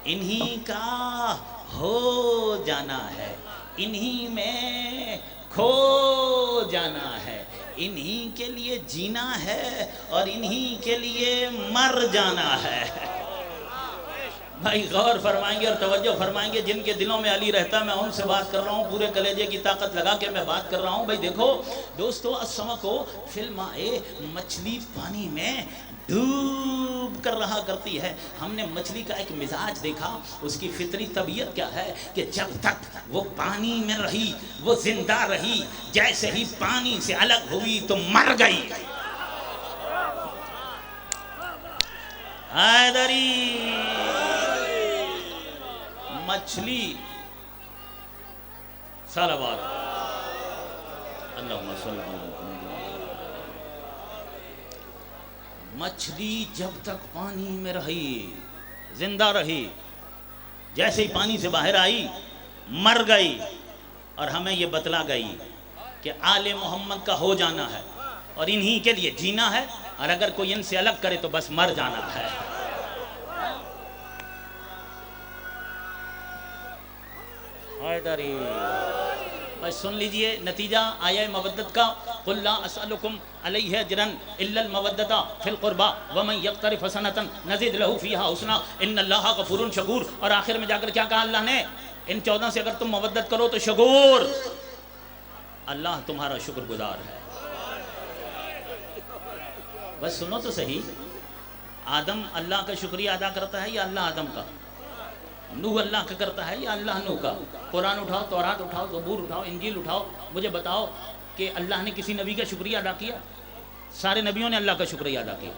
انہی کا ہو جانا ہے، انہی میں کھو جانا ہے، انہی کے لیے جینا ہے اور انہی کے لیے مر جانا ہے۔ بھائی غور فرمائیں گے اور توجہ فرمائیں گے، جن کے دلوں میں علی رہتا ہے میں ان سے بات کر رہا ہوں، پورے کلیجے کی طاقت لگا کے میں بات کر رہا ہوں۔ بھائی دیکھو دوستو، السمکو فی الماء، مچھلی پانی میں ڈوب کر رہا کرتی ہے۔ ہم نے مچھلی کا ایک مزاج دیکھا، اس کی فطری طبیعت کیا ہے کہ جب تک وہ پانی میں رہی وہ زندہ رہی، جیسے ہی پانی سے الگ ہوئی تو مر گئی۔ حیدری مچھلی، صلوات اللہم صلی اللہ علیہ وسلم، مچھلی جب تک پانی میں رہی زندہ رہی، جیسے ہی پانی سے باہر آئی مر گئی، اور ہمیں یہ بتلا گئی کہ آل محمد کا ہو جانا ہے اور انہی کے لیے جینا ہے، اور اگر کوئی ان سے الگ کرے تو بس مر جانا ہے۔ حیدری بس سن لیجئے نتیجہ آیہ مودت کا، قُلْ لَا أَسْأَلُكُمْ عَلَيْهِ أَجْرًا إِلَّا الْمَوَدَّةَ فِي الْقُرْبَى وَمَنْ يَقْتَرِفْ حَسَنَةً نَزِدْ لَهُ فِيهَا حُسْنًا إِنَّ اللَّهَ غَفُورٌ شَكُورٌ۔ اور آخر میں جا کر کیا کہا اللہ نے؟ ان 14 سے اگر تم مودت کرو تو شکور، اللہ تمہارا شکر گزار ہے۔ بس سنو تو صحیح، آدم اللہ کا شکریہ ادا کرتا ہے یا اللہ آدم کا؟ نوح اللہ کا کرتا ہے یا اللہ نوح کا؟ قرآن اٹھاؤ، تورات اٹھاؤ، زبور اٹھاؤ، انجیل اٹھاؤ، مجھے بتاؤ کہ اللہ نے کسی نبی کا شکریہ ادا کیا؟ سارے نبیوں نے اللہ کا شکریہ ادا کیا،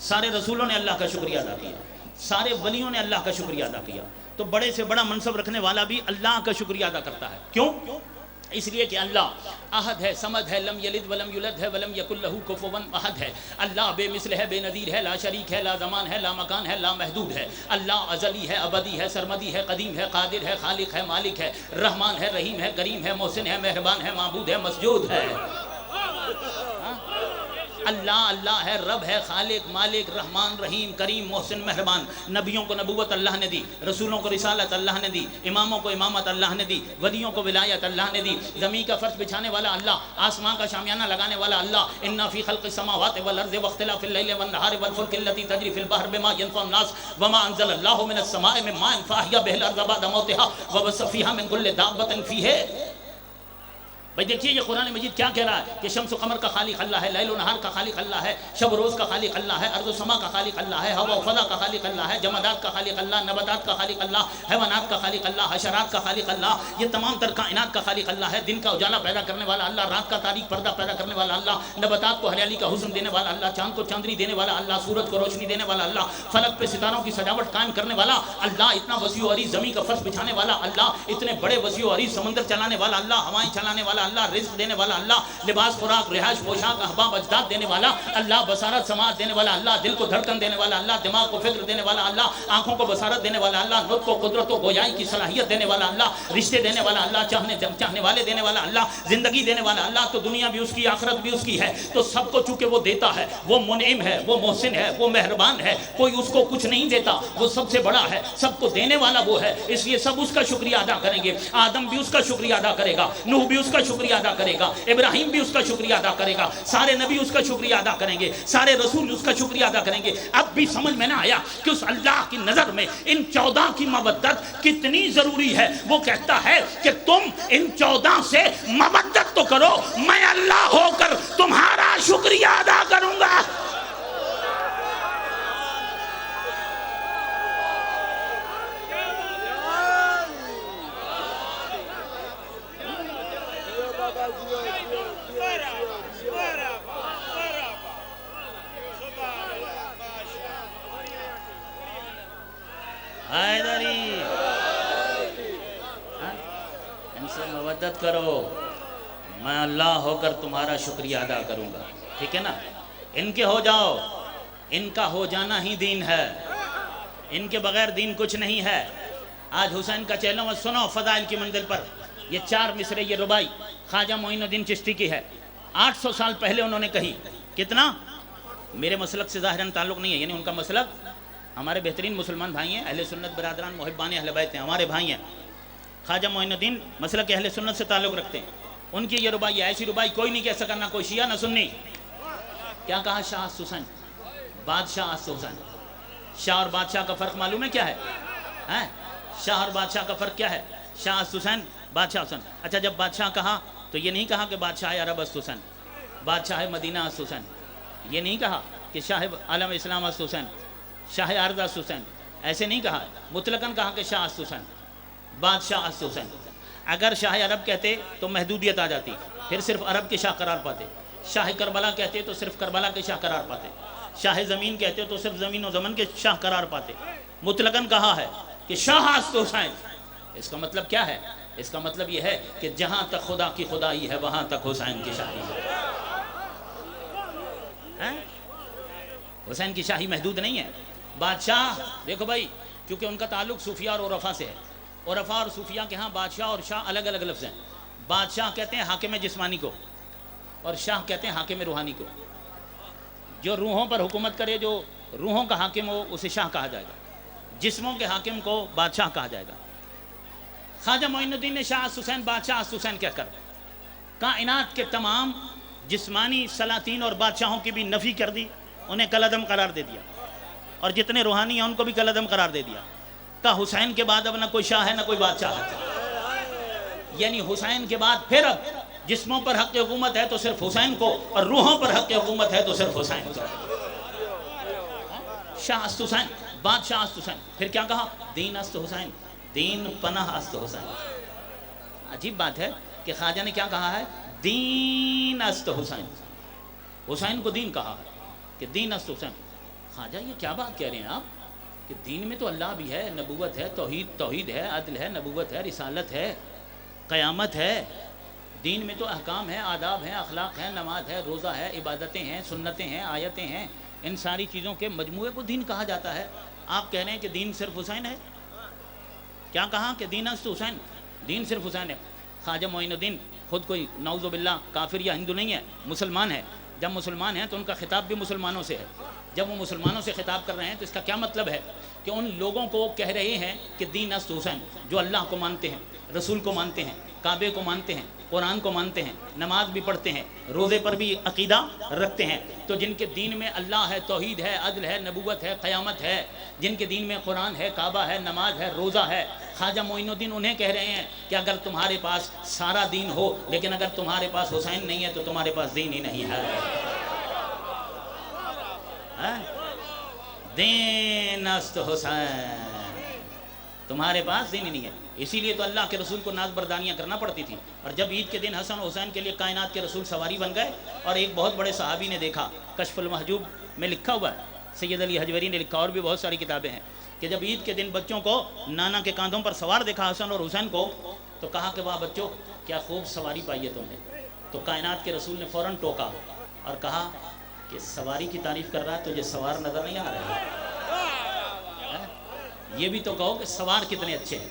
سارے رسولوں نے اللہ کا شکریہ ادا کیا، سارے ولیوں نے اللہ کا شکریہ ادا کیا۔ تو بڑے سے بڑا منصب رکھنے والا بھی اللہ کا شکریہ ادا کرتا ہے۔ کیوں؟ اس لیے کہ اللہ احد ہے، صمد ہے، لم یلد ولم یولد ہے، ولم یکن لہ کفوا احد ہے۔ اللہ بے مثل ہے، بے نظیر ہے، لا شریک ہے، لا زمان ہے، لا مکان ہے، لا محدود ہے۔ اللہ ازلی ہے، ابدی ہے، سرمدی ہے، قدیم ہے، قادر ہے، خالق ہے، مالک ہے، رحمان ہے، رحیم ہے، کریم ہے، محسن ہے، مہربان ہے، معبود ہے، مسجود ہے۔ اللہ اللہ ہے، رب ہے، خالق، مالک، رحمان، رحیم، کریم، محسن، مہربان۔ نبیوں کو نبوت اللہ نے دی، رسولوں کو رسالت اللہ نے دی، اماموں کو امامت اللہ نے دی، ولیوں کو ولایت اللہ نے دی، زمین کا فرش بچھانے والا اللہ، آسمان کا شامیانہ لگانے والا اللہ۔ ان فی خلق السماوات والارض واختلاف الليل والنهار والفلك التي تجري في البحر بما ينفع الناس وما انزل الله من السماء من ماء فاحيا به الارض بعد موتها وبث فيها من كل دابة فيه۔ بھئی دیکھیے یہ قرآن مجید کیا کہہ رہا ہے کہ شمس و قمر کا خالق اللہ ہے، لیل و نہار کا خالق اللہ ہے، شب و روز کا خالق اللہ ہے، ارض و سما کا خالق اللہ ہے، ہوا و فضا کا خالق اللہ ہے، جمادات کا خالق اللہ، نباتات کا خالق اللہ، حیوانات کا خالق اللہ، حشرات کا خالق اللہ، یہ تمام تر کائنات کا خالق اللہ ہے۔ دن کا اجالا پیدا کرنے والا اللہ، رات کا تاریک پردہ پیدا کرنے والا اللہ، نباتات کو ہریالی کا حسن دینے والا اللہ، چاند کو چاندنی دینے والا اللہ، سورج کو روشنی دینے والا اللہ، فلک پہ ستاروں کی سجاوٹ قائم کرنے والا اللہ، اتنا وسیع و عریض زمین کا فرش بچھانے والا اللہ، اتنے بڑے وسیع و عریض سمندر چلانے والا اللہ، ہوائیں چلانے والا اللہ، رزق دینے والا اللہ، لباس خوراک رہائش پوشاک احباب اجداد دینے والا اللہ، بصارت سماعت دینے والا اللہ، دل کو دھڑکن دینے والا اللہ، دماغ کو فکر دینے والا اللہ، آنکھوں کو بصارت دینے والا اللہ، نطق کو قدرت و گویائی کی صلاحیت دینے والا اللہ، رشتے دینے والا اللہ، چاہنے والے دینے والا اللہ، زندگی دینے والا اللہ۔ تو دنیا بھی اس کی، آخرت بھی اس کی ہے، تو سب کو چونکہ وہ دیتا ہے، وہ منعم ہے، وہ محسن ہے، وہ مہربان ہے، کوئی اس کو کچھ نہیں دیتا، وہ سب سے بڑا ہے، سب کو دینے والا وہ ہے، اس لیے سب اس کا شکریہ ادا کریں گے۔ آدم بھی اس کا شکریہ ادا کرے گا، نوح بھی اس کا شکریہ ادا کرے گا، ابراہیم بھی اس کا شکریہ ادا کرے گا، سارے نبی اس کا شکریہ ادا کریں گے، سارے رسول اس کا شکریہ ادا کریں گے۔ اب بھی سمجھ میں نہ آیا کہ اس اللہ کی نظر میں ان 14 کی مودت کتنی ضروری ہے۔ وہ کہتا ہے کہ تم ان 14 سے مودت تو کرو، میں اللہ ہو کر تمہارا شکریہ ادا کروں گا۔ حیدری سے مودت کرو، میں اللہ ہو کر تمہارا شکریہ ادا کروں گا، ٹھیک ہے نا؟ ان کے ہو جاؤ، ان کا ہو جانا ہی دین ہے، ان کے بغیر دین کچھ نہیں ہے۔ آج حسین کا چہلم سنو فضائل کی منزل پر، یہ 4 مصرے یہ ربائی خواجہ معین الدین چشتی کی ہے، 800 سال پہلے انہوں نے کہی۔ کتنا؟ میرے مسلک سے ظاہراً تعلق نہیں ہے، یعنی ان کا مسلک، ہمارے بہترین مسلمان بھائی ہیں، اہل سنت برادران محبان اہل بیت ہیں، ہمارے بھائی ہیں۔ خواجہ معین الدین مسلک اہل سنت سے تعلق رکھتے ہیں، ان کی یہ ربائی ہے، ایسی ربائی کوئی نہیں کہہ سکا، نہ کوئی شیعہ نہ سنی۔ کیا کہا؟ شاہ است حسین، بادشاہ است حسین۔ شاہ اور بادشاہ کا فرق معلوم ہے کیا ہے؟ شاہ اور بادشاہ کا فرق کیا ہے؟ شاہ است حسین، بادشاہ حسین۔ اچھا، جب بادشاہ کہا تو یہ نہیں کہا کہ بادشاہ عرب است حسین، بادشاہ مدینہ است حسین، یہ نہیں کہا کہ شاہ عالم اسلام است حسین، شاہ ارض است حسین، ایسے نہیں کہا، مطلقاً کہا کہ شاہ است حسین، بادشاہ است حسین۔ اگر شاہ عرب کہتے تو محدودیت آ جاتی، پھر صرف عرب کے شاہ قرار پاتے۔ شاہ کربلا کہتے تو صرف کربلا کے شاہ قرار پاتے۔ شاہ زمین کہتے تو صرف زمین و زمن کے شاہ قرار پاتے۔ مطلقاً کہا ہے کہ شاہ است حسین، اس کا مطلب کیا ہے؟ اس کا مطلب یہ ہے کہ جہاں تک خدا کی خدائی ہے وہاں تک حسین کی شاہی ہے۔ حسین کی شاہی محدود نہیں ہے۔ بادشاہ دیکھو بھائی، کیونکہ ان کا تعلق صوفیہ اور عرفا سے ہے، عرفا اور صوفیہ کے ہاں بادشاہ اور شاہ الگ الگ لفظ ہیں۔ بادشاہ کہتے ہیں حاکم جسمانی کو، اور شاہ کہتے ہیں حاکم روحانی کو۔ جو روحوں پر حکومت کرے، جو روحوں کا حاکم ہو، اسے شاہ کہا جائے گا، جسموں کے حاکم کو بادشاہ کہا جائے گا۔ خواجہ معین الدین نے شاہ است حسین، بادشاہ است حسین کہہ کر کائنات کے تمام جسمانی سلاطین اور بادشاہوں کی بھی نفی کر دی، انہیں کالعدم قرار دے دیا، اور جتنے روحانی ہیں ان کو بھی کالعدم قرار دے دیا۔ کہا حسین کے بعد اب نہ کوئی شاہ ہے نہ کوئی بادشاہ ہے، یعنی حسین کے بعد پھر اب جسموں پر حق حکومت ہے تو صرف حسین کو، اور روحوں پر حق حکومت ہے تو صرف حسین کو۔ شاہ است حسین، بادشاہ است حسین۔ پھر کیا کہا؟ دین است حسین، دین پناہ است حسین۔ عجیب بات ہے کہ خواجہ نے کیا کہا ہے؟ دین است حسین، حسین کو دین کہا ہے کہ دین است حسین۔ خواجہ یہ کیا بات کہہ رہے ہیں آپ کہ دین میں تو اللہ بھی ہے، نبوت ہے، توحید ہے، عدل ہے، نبوت ہے، رسالت ہے، قیامت ہے، دین میں تو احکام ہیں، آداب ہیں، اخلاق ہیں، نماز ہے، روزہ ہے، عبادتیں ہیں، سنتیں ہیں، آیتیں ہیں، ان ساری چیزوں کے مجموعے کو دین کہا جاتا ہے۔ آپ کہہ رہے ہیں کہ دین صرف حسین ہے؟ کیا کہا کہ دین است حسین، دین صرف حسین ہے۔ خواجہ معین الدین خود کوئی نعوذ باللہ کافر یا ہندو نہیں ہے، مسلمان ہے۔ جب مسلمان ہیں تو ان کا خطاب بھی مسلمانوں سے ہے۔ جب وہ مسلمانوں سے خطاب کر رہے ہیں تو اس کا کیا مطلب ہے؟ کہ ان لوگوں کو کہہ رہے ہیں کہ دین است حسین، جو اللہ کو مانتے ہیں، رسول کو مانتے ہیں، کعبے کو مانتے ہیں، قرآن کو مانتے ہیں، نماز بھی پڑھتے ہیں، روزے پر بھی عقیدہ رکھتے ہیں، تو جن کے دین میں اللہ ہے، توحید ہے، عدل ہے، نبوت ہے، قیامت ہے، جن کے دین میں قرآن ہے، کعبہ ہے، نماز ہے، روزہ ہے، خواجہ معین الدین انہیں کہہ رہے ہیں کہ اگر تمہارے پاس سارا دین ہو لیکن اگر تمہارے پاس حسین نہیں ہے تو تمہارے پاس دین ہی نہیں ہے۔ دین است حسین، تمہارے پاس دین ہی نہیں ہے۔ اسی لیے تو اللہ کے رسول کو ناز بردانیاں کرنا پڑتی تھیں، اور جب عید کے دن حسن و حسین کے لیے کائنات کے رسول سواری بن گئے، اور ایک بہت بڑے صحابی نے دیکھا، کشف المحجوب میں لکھا ہوا ہے، سید علی حجویری نے لکھا، اور بھی بہت ساری کتابیں ہیں، کہ جب عید کے دن بچوں کو نانا کے کاندھوں پر سوار دیکھا حسن اور حسین کو، تو کہا کہ واہ بچوں کیا خوب سواری پائی ہے تم نے۔ تو کائنات کے رسول نے فوراً ٹوکا اور کہا کہ سواری کی تعریف کر رہا ہے، تجھے سوار نظر نہیں آ رہا ہے؟ یہ بھی تو کہو کہ سوار کتنے اچھے ہیں۔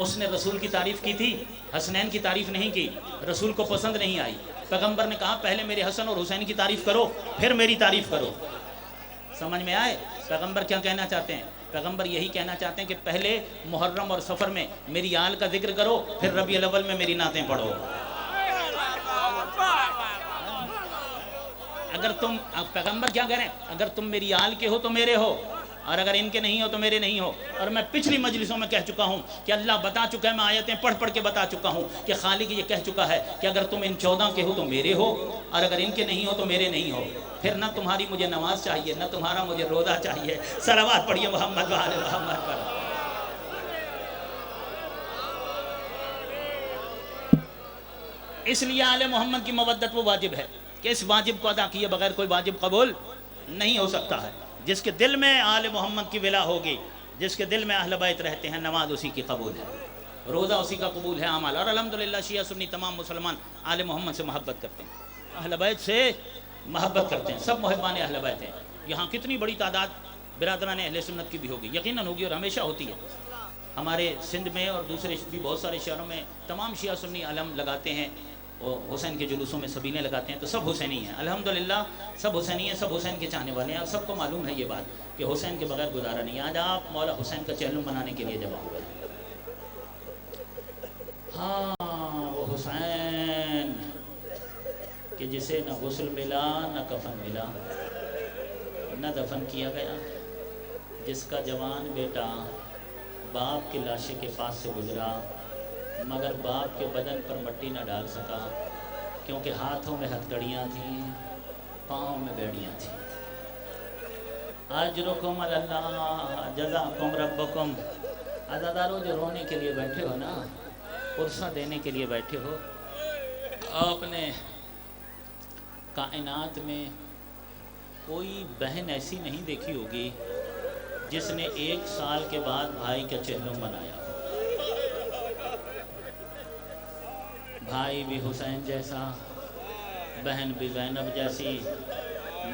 اس نے رسول کی تعریف کی تھی، حسنین کی تعریف نہیں کی، رسول کو پسند نہیں آئی۔ پیغمبر نے کہا پہلے میرے حسن اور حسین کی تعریف کرو پھر میری تعریف کرو۔ سمجھ میں آئے پیغمبر کیا کہنا چاہتے ہیں؟ پیغمبر یہی کہنا چاہتے ہیں کہ پہلے محرم اور سفر میں میری آل کا ذکر کرو، پھر ربیع الاول میں میری نعتیں پڑھو۔ اگر تم، پیغمبر کیا کہہ رہے ہیں؟ اگر تم میری آل کے ہو تو میرے ہو، اور اگر ان کے نہیں ہو تو میرے نہیں ہو۔ اور میں پچھلی مجلسوں میں کہہ چکا ہوں کہ اللہ بتا چکا ہے، میں آیتیں پڑھ پڑھ کے بتا چکا ہوں کہ خالق یہ کہہ چکا ہے کہ اگر تم ان 14 کے ہو تو میرے ہو، اور اگر ان کے نہیں ہو تو میرے نہیں ہو۔ پھر نہ تمہاری مجھے نماز چاہیے، نہ تمہارا مجھے روزہ چاہیے۔ صلوات پڑھیے محمد وآل محمد پر۔ اس لیے آل محمد کی مودت وہ واجب ہے کہ اس واجب کو ادا کیے بغیر کوئی واجب قبول نہیں ہو سکتا ہے۔ جس کے دل میں آل محمد کی ولا ہوگی، جس کے دل میں اہل بیت رہتے ہیں، نماز اسی کی قبول ہے۔ روزہ اسی کا قبول ہے اعمال. اور الحمدللہ شیعہ سنی تمام مسلمان آل محمد سے محبت کرتے ہیں, اہل بیت سے محبت کرتے ہیں, سب محبان اہل بیت ہیں. یہاں کتنی بڑی تعداد برادران اہل سنت کی بھی ہوگی, یقیناً ہوگی اور ہمیشہ ہوتی ہے. ہمارے سندھ میں اور دوسرے بھی بہت سارے شہروں میں تمام شیعہ سنی علم لگاتے ہیں, اور حسین کے جلوسوں میں سبیلیں لگاتے ہیں, تو سب حسینی ہیں الحمدللہ, سب حسینی ہیں, سب حسین کے چاہنے والے ہیں. اور سب کو معلوم ہے یہ بات کہ حسین کے بغیر گزارا نہیں. آج آپ مولا حسین کا چہلم بنانے کے لیے جمع ہوئے. ہاں وہ حسین کہ جسے نہ غسل ملا نہ کفن ملا, نہ دفن کیا گیا, جس کا جوان بیٹا باپ کے لاشے کے پاس سے گزرا مگر باپ کے بدن پر مٹی نہ ڈال سکا, کیونکہ ہاتھوں میں ہتھکڑیاں تھیں, پاؤں میں بیڑیاں تھیں. اجرکم اللہ جزاکم ربکم. عزادارو جو رونے کے لیے بیٹھے ہو نا, عرصہ دینے کے لیے بیٹھے ہو, آپ نے کائنات میں کوئی بہن ایسی نہیں دیکھی ہوگی جس نے 1 سال کے بعد بھائی کا چہلم بنایا. بھائی بھی حسین جیسا, بہن بھی زینب جیسی.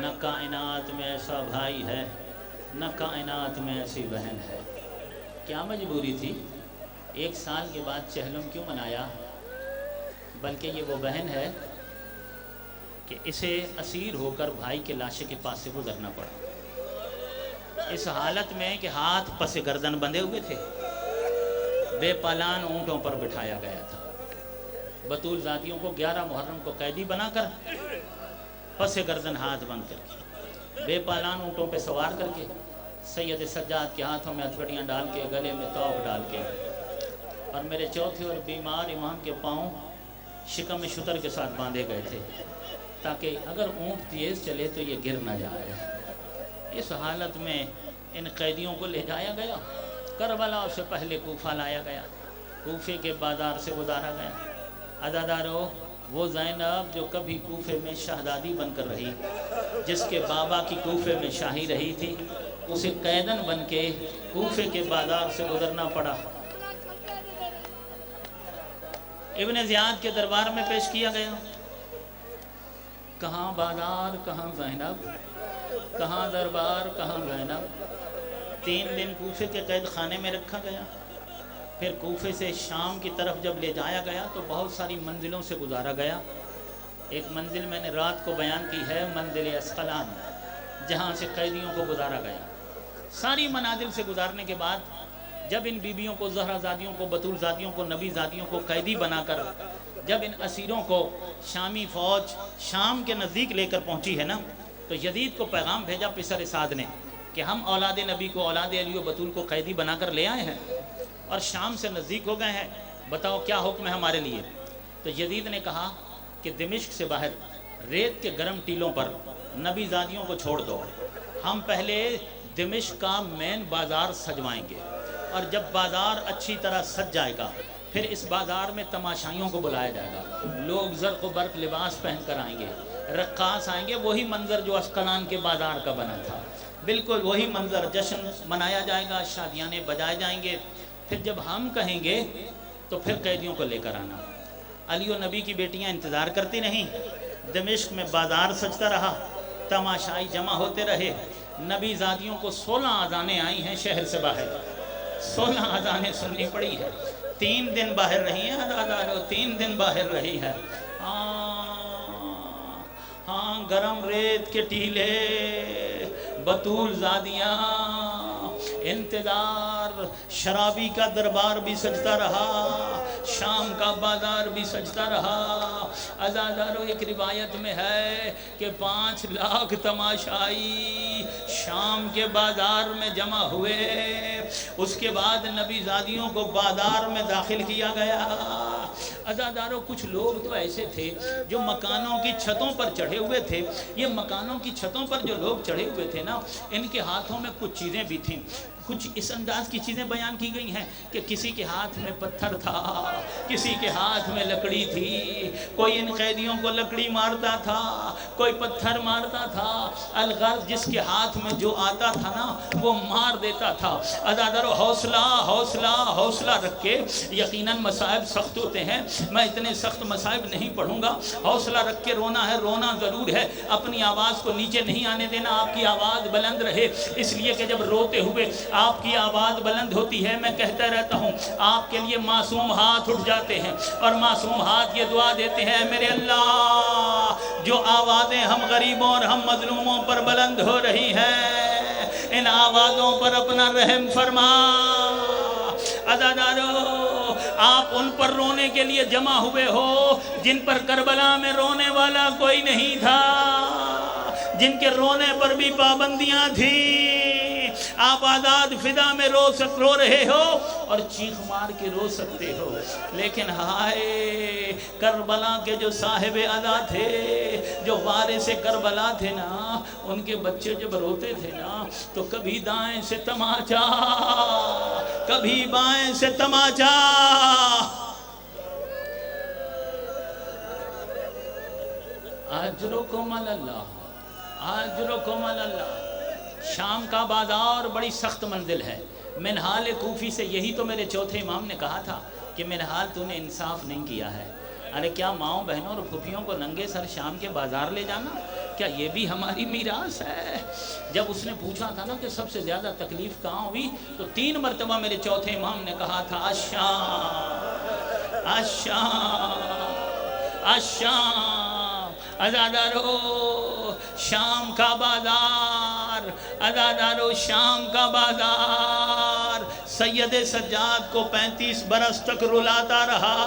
نہ کائنات میں ایسا بھائی ہے, نہ کائنات میں ایسی بہن ہے. کیا مجبوری تھی 1 سال کے بعد چہلم کیوں منایا؟ بلکہ یہ وہ بہن ہے کہ اسے اسیر ہو کر بھائی کے لاشے کے پاس سے گزرنا پڑا, اس حالت میں کہ ہاتھ پس گردن بندھے ہوئے تھے, بے پالان اونٹوں پر بٹھایا گیا تھا. بطول زادیوں کو 11 محرم کو قیدی بنا کر پس گردن ہاتھ بند کر کے, بے پالان اونٹوں پہ سوار کر کے, سید سجاد کے ہاتھوں میں ہتھکڑیاں ڈال کے, گلے میں توق ڈال کے, اور میرے چوتھے اور بیمار امام کے پاؤں شکم شتر کے ساتھ باندھے گئے تھے تاکہ اگر اونٹ تیز چلے تو یہ گر نہ جائے. اس حالت میں ان قیدیوں کو لے جایا گیا, کربلا سے پہلے کوفہ لایا گیا, کوفے کے بازار سے گزارا گیا. عزادارو وہ زینب جو کبھی کوفے میں شہزادی بن کر رہی, جس کے بابا کی کوفے میں شاہی رہی تھی, اسے قیدن بن کے کوفے کے بازار سے گزرنا پڑا. ابن زیاد کے دربار میں پیش کیا گیا. کہاں بازار کہاں زینب, کہاں دربار کہاں زینب. 3 دن کوفے کے قید خانے میں رکھا گیا. پھر کوفے سے شام کی طرف جب لے جایا گیا تو بہت ساری منزلوں سے گزارا گیا. ایک منزل میں نے رات کو بیان کی ہے, منزل اسقلان, جہاں سے قیدیوں کو گزارا گیا. ساری منازل سے گزارنے کے بعد جب ان بیبیوں کو, زہرا زادیوں کو, بطول زادیوں کو, نبی زادیوں کو قیدی بنا کر جب ان اسیروں کو شامی فوج شام کے نزدیک لے کر پہنچی ہے نا, تو یزید کو پیغام بھیجا پسر سعد نے کہ ہم اولاد نبی کو, اولاد علی و بطول کو قیدی بنا کر لے آئے ہیں اور شام سے نزدیک ہو گئے ہیں, بتاؤ کیا حکم ہے ہمارے لیے. تو یزید نے کہا کہ دمشق سے باہر ریت کے گرم ٹیلوں پر نبی زادیوں کو چھوڑ دو, ہم پہلے دمشق کا مین بازار سجوائیں گے, اور جب بازار اچھی طرح سج جائے گا پھر اس بازار میں تماشائیوں کو بلایا جائے گا. لوگ زرق و برق لباس پہن کر آئیں گے, رقاص آئیں گے, وہی منظر جو اسقلان کے بازار کا بنا تھا, بالکل وہی منظر. جشن منایا جائے گا, شادیانے بجائے جائیں گے. پھر جب ہم کہیں گے تو پھر قیدیوں کو لے کر آنا. علی و نبی کی بیٹیاں انتظار کرتی نہیں, دمشق میں بازار سجتا رہا, تماشائی جمع ہوتے رہے. نبی زادیوں کو 16 اذانیں آئی ہیں شہر سے باہر, 16 اذانیں سننی پڑی ہے. 3 دن باہر رہی ہیں عزادارو, 3 دن باہر رہی ہے. ہاں گرم ریت کے ٹیلے, بطول زادیاں, انتظار. شرابی کا دربار بھی سجتا رہا, شام کا بازار بھی سجتا رہا. عزادارو ایک روایت میں ہے کہ 5 لاکھ تماشائی شام کے بازار میں جمع ہوئے. اس کے بعد نبی زادیوں کو بازار میں داخل کیا گیا. عزادارو کچھ لوگ تو ایسے تھے جو مکانوں کی چھتوں پر چڑھے ہوئے تھے. یہ مکانوں کی چھتوں پر جو لوگ چڑھے ہوئے تھے نا, ان کے ہاتھوں میں کچھ چیزیں بھی تھیں. کچھ اس انداز کی چیزیں بیان کی گئی ہیں کہ کسی کے ہاتھ میں پتھر تھا، کسی کے ہاتھ میں لکڑی تھی، کوئی ان قیدیوں کو لکڑی مارتا تھا، کوئی پتھر مارتا تھا، الغرض جس کے ہاتھ میں جو آتا تھا نا وہ مار دیتا تھا۔ عزادارو حوصلہ حوصلہ حوصلہ رکھ کے، یقیناً مصائب سخت ہوتے ہیں، میں اتنے سخت مصائب نہیں پڑھوں گا، حوصلہ رکھ کے رونا ہے، رونا ضرور ہے، اپنی آواز کو نیچے نہیں آنے دینا، آپ کی آواز بلند رہے، اس لیے کہ جب روتے ہوئے آپ کی آواز بلند ہوتی ہے، میں کہتا رہتا ہوں آپ کے لیے معصوم ہاتھ اٹھ جاتے ہیں، اور معصوم ہاتھ یہ دعا دیتے ہیں، میرے اللہ جو آوازیں ہم غریبوں اور ہم مظلوموں پر بلند ہو رہی ہیں، ان آوازوں پر اپنا رحم فرما۔ عزادارو آپ ان پر رونے کے لیے جمع ہوئے ہو جن پر کربلا میں رونے والا کوئی نہیں تھا، جن کے رونے پر بھی پابندیاں تھیں، آپ آزاد فضا میں رو رہے ہو اور چیخ مار کے رو سکتے ہو، لیکن ہائے کربلا کے جو صاحب ادا تھے، جو وارث کربلا تھے نا، ان کے بچے جب روتے تھے نا تو کبھی دائیں سے تماچا، کبھی بائیں سے تماچا، اجرکم اللہ، اجرکم اللہ۔ شام کا بازار بڑی سخت منزل ہے، منہال کوفی سے یہی تو میرے چوتھے امام نے کہا تھا کہ منہال تو نے انصاف نہیں کیا ہے، ارے کیا ماؤں بہنوں اور پھوپھیوں کو ننگے سر شام کے بازار لے جانا، کیا یہ بھی ہماری میراث ہے؟ جب اس نے پوچھا تھا نا کہ سب سے زیادہ تکلیف کہاں ہوئی تو 3 مرتبہ میرے چوتھے امام نے کہا تھا الشام، الشام، الشام۔ عزادارو شام کا بازار، عزادارو شام کا بازار سید سجاد کو 35 برس تک رلاتا رہا۔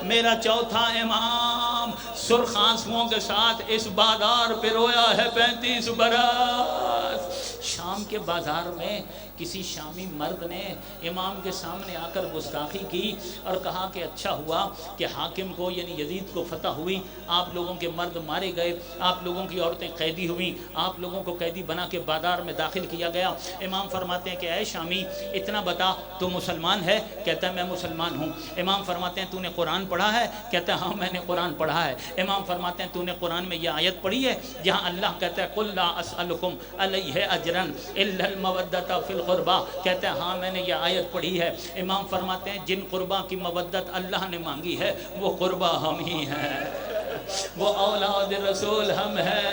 میرا چوتھا امام سرخ آنسوؤں کے ساتھ اس بازار پہ رویا ہے 35 برس۔ شام کے بازار میں کسی شامی مرد نے امام کے سامنے آ کر گستاخی کی اور کہا کہ اچھا ہوا کہ حاکم کو یعنی یزید کو فتح ہوئی، آپ لوگوں کے مرد مارے گئے، آپ لوگوں کی عورتیں قیدی ہوئیں، آپ لوگوں کو قیدی بنا کے بازار میں داخل کیا گیا۔ امام فرماتے ہیں کہ اے شامی اتنا بتا تو مسلمان ہے؟ کہتا ہے میں مسلمان ہوں۔ امام فرماتے ہیں تو نے قرآن پڑھا ہے؟ کہتا ہے ہاں میں نے قرآن پڑھا ہے۔ امام فرماتے ہیں تو نے قرآن میں یہ آیت پڑھی ہے جہاں اللہ کہتا ہے قُلْ لَا أَسْأَلُكُمْ عَلَيْهِ أَجْرًا إِلَّا الْمَوَدَّةَ فِي الْقُرْبَى، کہتا ہے ہاں میں نے یہ آیت پڑھی ہے۔ امام فرماتے ہیں جن قربا کی مودت اللہ نے مانگی ہے وہ قربا ہم ہی ہیں، وہ اولاد رسول ہم ہیں،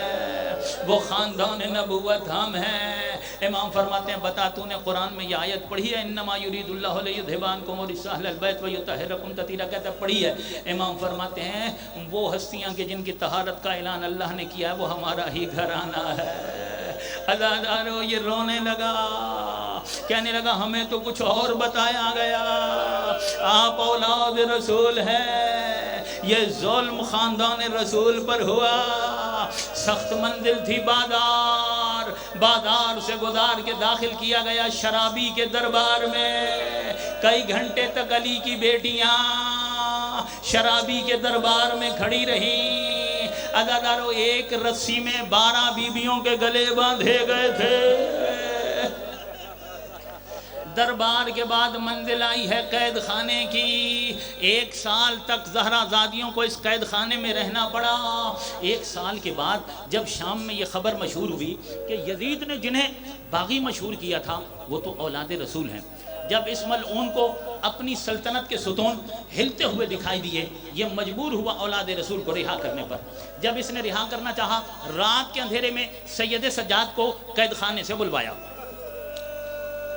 وہ خاندان نبوت ہم ہیں۔ امام فرماتے ہیں بتا تو نے قرآن میں یہ آیت پڑھی ہے انما یرید اللہ لیذھب عنکم الرجس اہل البیت ویطہرکم تطہیرا، کہتا ہے پڑھی ہے۔ امام فرماتے ہیں وہ ہستیاں کہ جن کی طہارت کا اعلان اللہ نے کیا ہے وہ ہمارا ہی گھرانہ ہے۔ عزادارو یہ رونے لگا، کہنے لگا ہمیں تو کچھ اور بتایا گیا، آپ اولاد رسول ہیں، یہ ظلم خاندان رسول پر ہوا، سخت منزل تھی بازار، بازار سے گزار کے داخل کیا گیا شرابی کے دربار میں۔ کئی گھنٹے تک علی کی بیٹیاں شرابی کے دربار میں کھڑی رہی۔ عزادارو ایک رسی میں 12 بیویوں کے گلے باندھے گئے تھے۔ دربار کے بعد منزل آئی ہے قید خانے کی۔ 1 سال تک زہرا زادیوں کو اس قید خانے میں رہنا پڑا۔ 1 سال کے بعد جب شام میں یہ خبر مشہور ہوئی کہ یزید نے جنہیں باغی مشہور کیا تھا وہ تو اولاد رسول ہیں، جب اس ملعون کو اپنی سلطنت کے ستون ہلتے ہوئے دکھائی دیے، یہ مجبور ہوا اولاد رسول کو رہا کرنے پر۔ جب اس نے رہا کرنا چاہا، رات کے اندھیرے میں سید سجاد کو قید خانے سے بلوایا۔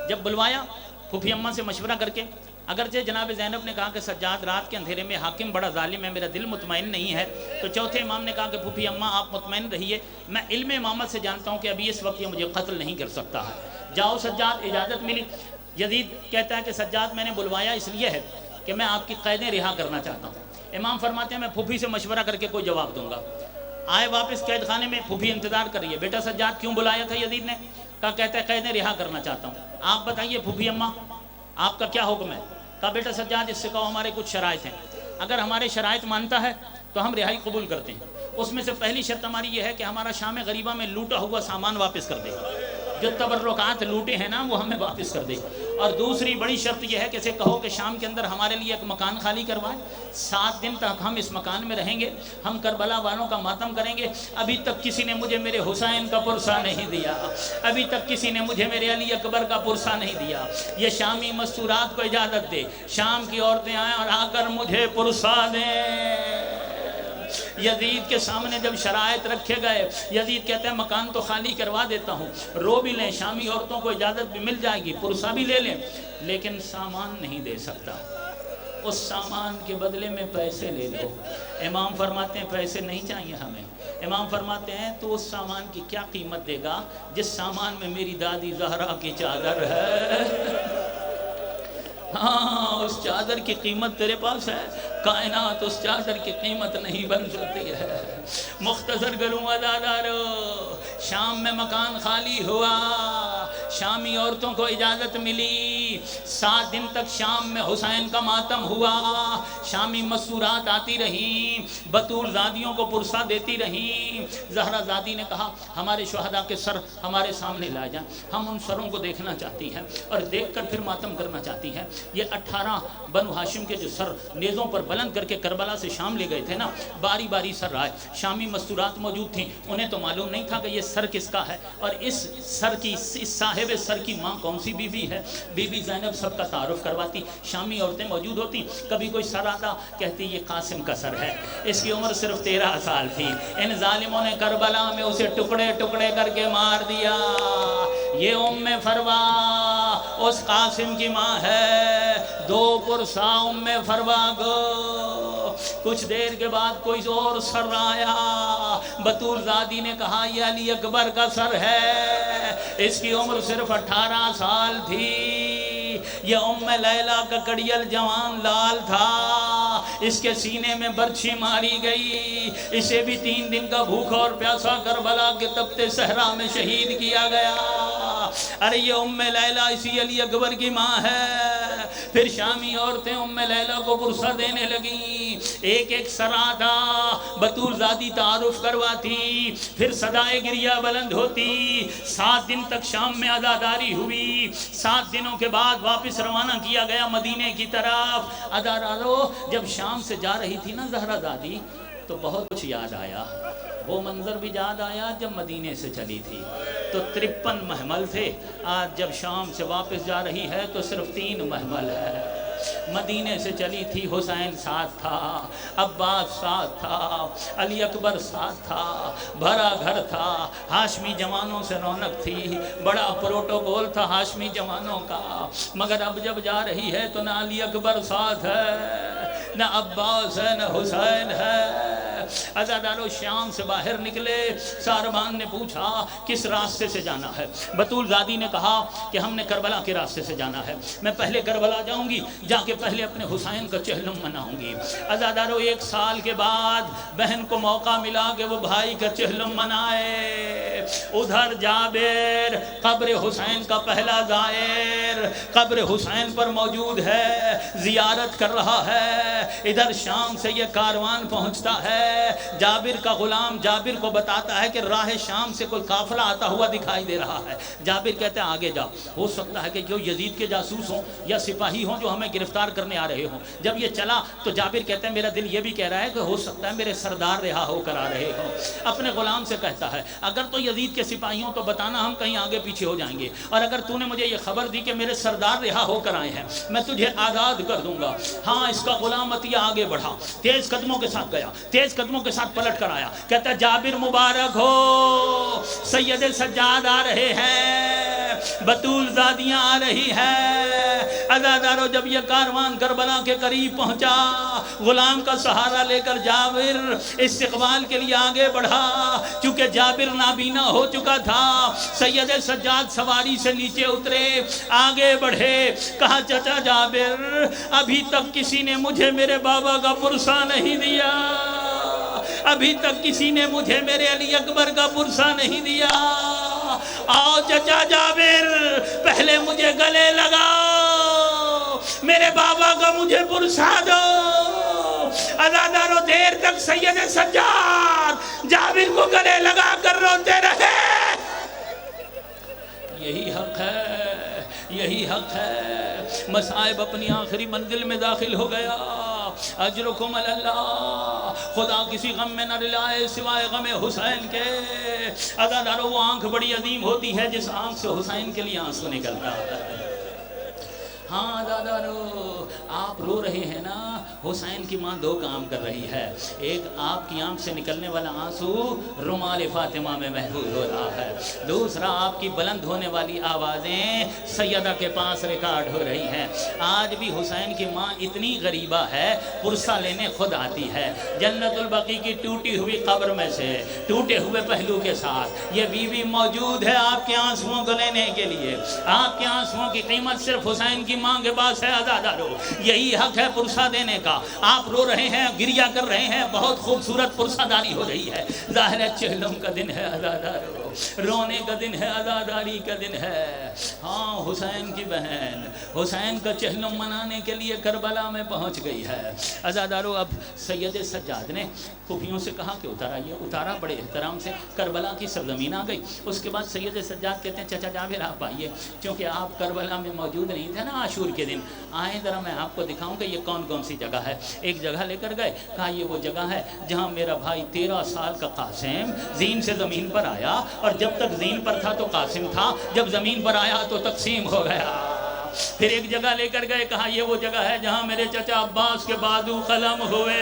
جب بلوایا پھوپھی اماں سے مشورہ کر کے، اگرچہ جناب زینب نے کہا کہ سجاد رات کے اندھیرے میں حاکم بڑا ظالم ہے، میرا دل مطمئن نہیں ہے، تو چوتھے امام نے کہا کہ پھوپھی اماں آپ مطمئن رہیے، میں علم امامت سے جانتا ہوں کہ ابھی اس وقت یہ مجھے قتل نہیں کر سکتا ہے، جاؤ سجاد اجازت ملی۔ یزید کہتا ہے کہ سجاد میں نے بلوایا اس لیے ہے کہ میں آپ کی قیدیں رہا کرنا چاہتا ہوں۔ امام فرماتے ہیں میں پھوپھی سے مشورہ کر کے کوئی جواب دوں گا۔ آئے واپس قید خانے میں، پھوپھی انتظار کر رہی ہے، بیٹا سجاد کیوں بلایا تھا یزید نے؟ کہتا ہے قیدیں رہا کرنا چاہتا ہوں۔ آپ بتائیے پھوپھی اماں آپ کا کیا حکم ہے؟ کہا بیٹا سجاد اس سے کہو ہمارے کچھ شرائط ہیں، اگر ہمارے شرائط مانتا ہے تو ہم رہائی قبول کرتے ہیں۔ اس میں سے پہلی شرط ہماری یہ ہے کہ ہمارا شام غریبہ میں لوٹا ہوا سامان واپس کر دے۔ جو تبرکات لوٹے ہیں نا وہ ہمیں واپس کر دے. اور دوسری بڑی شرط یہ ہے کہ اسے کہو کہ شام کے اندر ہمارے لیے ایک مکان خالی کروائے. 7 دن تک ہم اس مکان میں رہیں گے, ہم کربلا والوں کا ماتم کریں گے. ابھی تک کسی نے مجھے میرے حسین کا پرسہ نہیں دیا, ابھی تک کسی نے مجھے میرے علی اکبر کا پرسہ نہیں دیا. یہ شامی مستورات کو اجازت دے, شام کی عورتیں آئیں اور آ کر مجھے پرسہ دیں. یزید کے سامنے جب شرائط رکھے گئے, یزید کہتے ہیں مکان تو خالی کروا دیتا ہوں, رو بھی لیں, شامی عورتوں کو اجازت بھی مل جائے گی, پرسہ بھی لے لیں, لیکن سامان نہیں دے سکتا. اس سامان کے بدلے میں پیسے لے لو. امام فرماتے ہیں پیسے نہیں چاہیے ہمیں. امام فرماتے ہیں تو اس سامان کی کیا قیمت دے گا جس سامان میں میری دادی زہرا کی چادر ہے. ہاں اس چادر کی قیمت تیرے پاس ہے, کائنات اس چادر کی قیمت نہیں بن سکتی ہے. مختصر کروں عزادارو, شام میں مکان خالی ہوا, شامی عورتوں کو اجازت ملی, 7 دن تک شام میں حسین کا ماتم ہوا. شامی مسورات آتی رہیں, بطول زادیوں کو پرسہ دیتی رہیں. زہرا زادی نے کہا ہمارے شہداء کے سر ہمارے سامنے لائے جائیں, ہم ان سروں کو دیکھنا چاہتی ہیں اور دیکھ کر پھر ماتم کرنا چاہتی ہیں. یہ 18 بنو ہاشم کے جو سر نیزوں پر بلند کر کے کربلا سے شام لے گئے تھے نا, باری باری سر آئے. شامی مستورات موجود تھیں, انہیں تو معلوم نہیں تھا کہ یہ سر کس کا ہے اور اس سر کی, اس صاحب سر کی ماں کون سی بی بی ہے. بی بی زینب سب کا تعارف کرواتی. شامی عورتیں موجود ہوتی, کبھی کوئی سر آتا, کہتی یہ قاسم کا سر ہے, اس کی عمر صرف 13 سال تھی. ان ظالموں نے کربلا میں اسے ٹکڑے ٹکڑے کر کے مار دیا. یہ ام فروا اس قاسم کی ماں ہے, 2 پرسہ ام فروا گو. کچھ دیر کے بعد کوئی اور سر آیا. بطول زادی نے کہا یہ علی اکبر کا سر ہے, اس کی عمر صرف 18 سال تھی. یہ ام لیلہ کا کڑیل جوان لال تھا, اس کے سینے میں برچھی ماری گئی. اسے بھی 3 دن کا بھوکا اور پیاسا کربلا کے تپتے صحرا میں شہید کیا گیا. ارے یہ ام لیلہ اسی علی اکبر کی ماں ہے. پھر شامی عورتیں ام لیلہ کو پرسہ دینے لگیں. ایک ایک سر آتا, بطول زادی تعارف کرواتی, پھر صدائے گریہ بلند ہوتی. 7 دن تک شام میں عزاداری ہوئی. 7 دنوں کے بعد واپس روانہ کیا گیا مدینے کی طرف. عزادارو جب شام سے جا رہی تھی نا زہرا زادی, تو بہت کچھ یاد آیا. وہ منظر بھی یاد آیا جب مدینے سے چلی تھی تو 53 محمل تھے. آج جب شام سے واپس جا رہی ہے تو صرف 3 محمل ہے. مدینے سے چلی تھی, حسین ساتھ تھا, عباس ساتھ تھا, علی اکبر ساتھ تھا, بھرا گھر تھا, ہاشمی جوانوں سے رونق تھی, بڑا پروٹوکول تھا ہاشمی جوانوں کا. مگر اب جب جا رہی ہے تو نہ علی اکبر ساتھ ہے, نہ عباس ہے, نہ حسین ہے. عزادارو شام سے باہر نکلے. ساربان نے پوچھا کس راستے سے جانا ہے. بطول زادی نے کہا کہ ہم نے کربلا کے راستے سے جانا ہے. میں پہلے کربلا جاؤں گی, جا کے پہلے اپنے حسین کا چہلم مناؤں گی. عزادارو 1 سال کے بعد بہن کو موقع ملا کہ وہ بھائی کا چہلم منائے. ادھر جابر قبر حسین کا پہلا زائر قبر حسین پر موجود ہے, زیارت کر رہا ہے. ادھر شام سے یہ کاروان پہنچتا ہے. جابر کا غلام جابر کو بتاتا ہے کہ راہ شام سے کوئی قافلہ آتا ہوا دکھائی دے رہا ہے. جابر کہتے ہیں آگے جاؤ, ہو سکتا ہے کہ جو یزید کے جاسوس ہوں یا سپاہی ہوں جو ہمیں گرفتار کرنے آ رہے ہوں. جب یہ چلا تو جابر کہتے ہیں میرا دل یہ بھی کہہ رہا ہے کہ ہو سکتا ہے میرے سردار رہا ہو کر آ رہے ہوں. اپنے غلام سے کہتا ہے اگر تو یزید کے سپاہی ہوں تو بتانا, ہم کہیں آگے پیچھے ہو جائیں گے, اور اگر تو نے مجھے یہ خبر دی کہ میرے سردار رہا ہو کر آئے ہیں میں تجھے آزاد کر دوں گا. ہاں اس کا غلام عطیہ آگے بڑھا, تیز قدموں کے ساتھ گیا, تیز قدموں کے ساتھ پلٹ کر آیا. کہتا ہے جابر مبارک ہو, سید سجاد آ رہے ہیں, بطول زادیاں آ رہی ہے. عزادارو جب یہ کاروان کربلا کے قریب پہنچا, غلام کا سہارا لے کر جابر استقبال کے لیے آگے بڑھا. چونکہ جابر نابینا ہو چکا تھا, سید سجاد سواری سے نیچے اترے, آگے بڑھے. کہا چچا جابر ابھی تک کسی نے مجھے میرے بابا کا پرسہ نہیں دیا, ابھی تک کسی نے مجھے میرے علی اکبر کا پرسہ نہیں دیا. آؤ چچا جابر پہلے مجھے گلے لگاؤ, میرے بابا کا مجھے پرسہ دو. عزادارو دیر تک سید سجاد جابر کو گلے لگا کر روتے رہے. یہی حق ہے، یہی حق ہے۔ مصائب اپنی آخری منزل میں داخل ہو گیا، اجرکم علی اللہ، خدا کسی غم میں نہ رلائے سوائے غم حسین کے۔ عزادارو وہ آنکھ بڑی عظیم ہوتی ہے جس آنکھ سے حسین کے لیے آنسو نکلتا ہے۔ ہاں عزادارو آپ رو رہے ہیں نا، حسین کی ماں دو کام کر رہی ہے، ایک آپ کی آنکھ سے نکلنے والا آنسو رومال فاطمہ میں محفوظ ہو رہا ہے، دوسرا آپ کی بلند ہونے والی آوازیں سیدہ کے پاس ریکارڈ ہو رہی ہیں۔ آج بھی حسین کی ماں اتنی غریبہ ہے، پرسہ لینے خود آتی ہے، جنت البقیع کی ٹوٹی ہوئی قبر میں سے ٹوٹے ہوئے پہلو کے ساتھ یہ بیوی موجود ہے آپ کے آنسوؤں کو لینے کے لیے۔ آپ کے آنسوؤں کی قیمت صرف حسین کی ماں کے پاس ہے۔ عزادارو یہی حق ہے پرسہ دینے کا۔ آپ رو رہے ہیں، گریہ کر رہے ہیں، بہت خوبصورت پرسہ داری ہو رہی ہے، ظاہر ہے چہلم کا دن ہے عزادارو، رونے کا دن ہے، عزاداری کا دن ہے۔ ہاں حسین کی بہن حسین کا چہلم منانے کے لیے کربلا میں پہنچ گئی ہے۔ عزادارو اب سید سجاد نے پھوپھیوں سے کہا کہ اتارائیے، اتارا بڑے احترام سے، کربلا کی سرزمین آ گئی۔ اس کے بعد سید سجاد کہتے ہیں چچا جابر آپ آئیے، کیونکہ آپ کربلا میں موجود نہیں تھے نا عاشور کے دن، آئیں ذرا میں آپ کو دکھاؤں کہ یہ کون کون سی جگہ ہے۔ ایک جگہ لے کر گئے، کہا یہ وہ جگہ ہے جہاں میرا بھائی 13 سال کا قاسم زین سے زمین پر آیا، اور جب تک زین پر تھا تو قاسم تھا، جب زمین پر آیا تو تقسیم ہو گیا۔ پھر ایک جگہ لے کر گئے، کہا یہ وہ جگہ ہے جہاں میرے چچا عباس کے بازو قلم ہوئے۔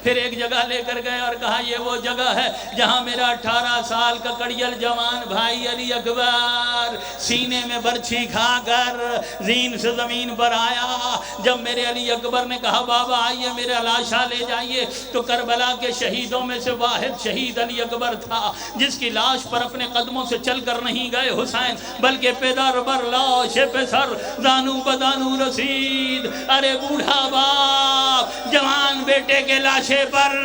پھر ایک جگہ لے کر گئے اور کہا یہ وہ جگہ ہے جہاں میرا 18 سال کا کڑیل جوان بھائی علی اکبر سینے میں برچھی کھا کر زین سے زمین پر آیا۔ جب میرے علی اکبر نے کہا بابا آئیے میرا لاشا لے جائیے، تو کربلا کے شہیدوں میں سے واحد شہید علی اکبر تھا جس کی لاش پر اپنے قدموں سے چل کر نہیں گئے حسین، بلکہ پیدر بر لاش پہ سر دانو بدانو رسید۔ ارے بوڑھا باپ جوان بیٹے کے لاشے پر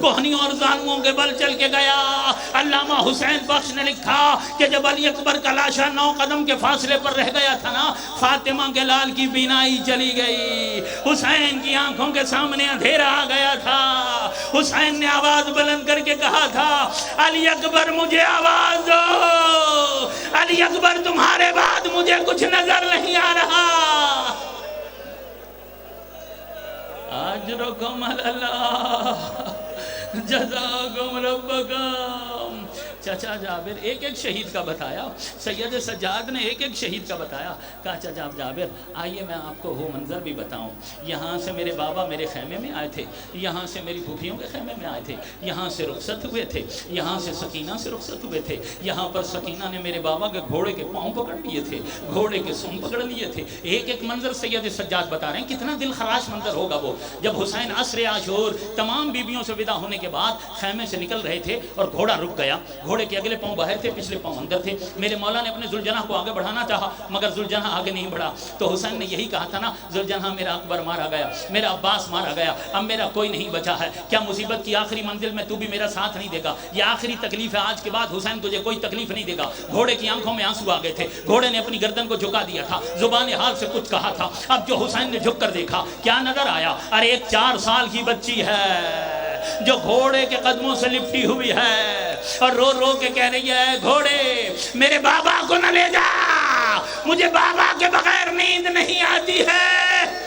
کوہنیوں اور زانووں کے بل چل کے گیا۔ علامہ حسین بخش نے لکھا کہ جب علی اکبر کا لاشا 9 قدم کے فاصلے پر رہ گیا تھا نا، فاطمہ کے لال کی بینائی چلی گئی، حسین کی آنکھوں کے سامنے اندھیرا آ گیا تھا۔ حسین نے آواز بلند کر کے کہا تھا علی اکبر مجھے آواز دو، علی اکبر تمہارے بعد مجھے کچھ نظر نہیں آ رہا۔ اجرکم علی اللہ جزاکم ربکم۔ چچا جابر ایک ایک شہید کا بتایا، سید سجاد نے ایک ایک شہید کا بتایا۔ کہا چچا جابر آئیے میں آپ کو وہ منظر بھی بتاؤں، یہاں سے میرے بابا میرے خیمے میں آئے تھے، یہاں سے میری پھوپھیوں کے خیمے میں آئے تھے، یہاں سے رخصت ہوئے تھے، یہاں سے سکینہ سے رخصت ہوئے تھے، یہاں پر سکینہ نے میرے بابا کے گھوڑے کے پاؤں پکڑ لیے تھے، گھوڑے کے سم پکڑ لیے تھے۔ ایک ایک منظر سید سجاد بتا رہے ہیں، کتنا دل خراش منظر ہوگا وہ، جب حسین عصر عاشور تمام بیویوں سے ودا ہونے کے بعد خیمے سے نکل رہے تھے اور گھوڑا رک گیا، گھوڑے کے اگلے پاؤں باہر تھے، پچھلے پاؤں اندر تھے۔ میرے مولا نے اپنے ذوالجناح کو آگے بڑھانا چاہا مگر ذوالجناح آگے نہیں بڑھا، تو حسین نے یہی کہا تھا نا ذوالجناح میرا اکبر مارا گیا، میرا عباس مارا گیا، اب میرا کوئی نہیں بچا ہے، کیا مصیبت کی آخری منزل میں تو بھی میرا ساتھ نہیں دے گا؟ یہ آخری تکلیف ہے، آج کے بعد حسین تجھے کوئی تکلیف نہیں دے گا۔ گھوڑے کی آنکھوں میں آنسو آ گئے تھے، گھوڑے نے اپنی گردن کو جھکا دیا تھا، زبان حال سے کچھ کہا تھا۔ اب جو حسین نے جھک کر دیکھا کیا نظر آیا؟ ارے ایک 4 سال کی بچی ہے جو گھوڑے کے قدموں سے لپٹی ہوئی ہے اور رو رو کے کہہ رہی ہے گھوڑے میرے بابا کو نہ لے جا، مجھے بابا کے بغیر نیند نہیں آتی ہے۔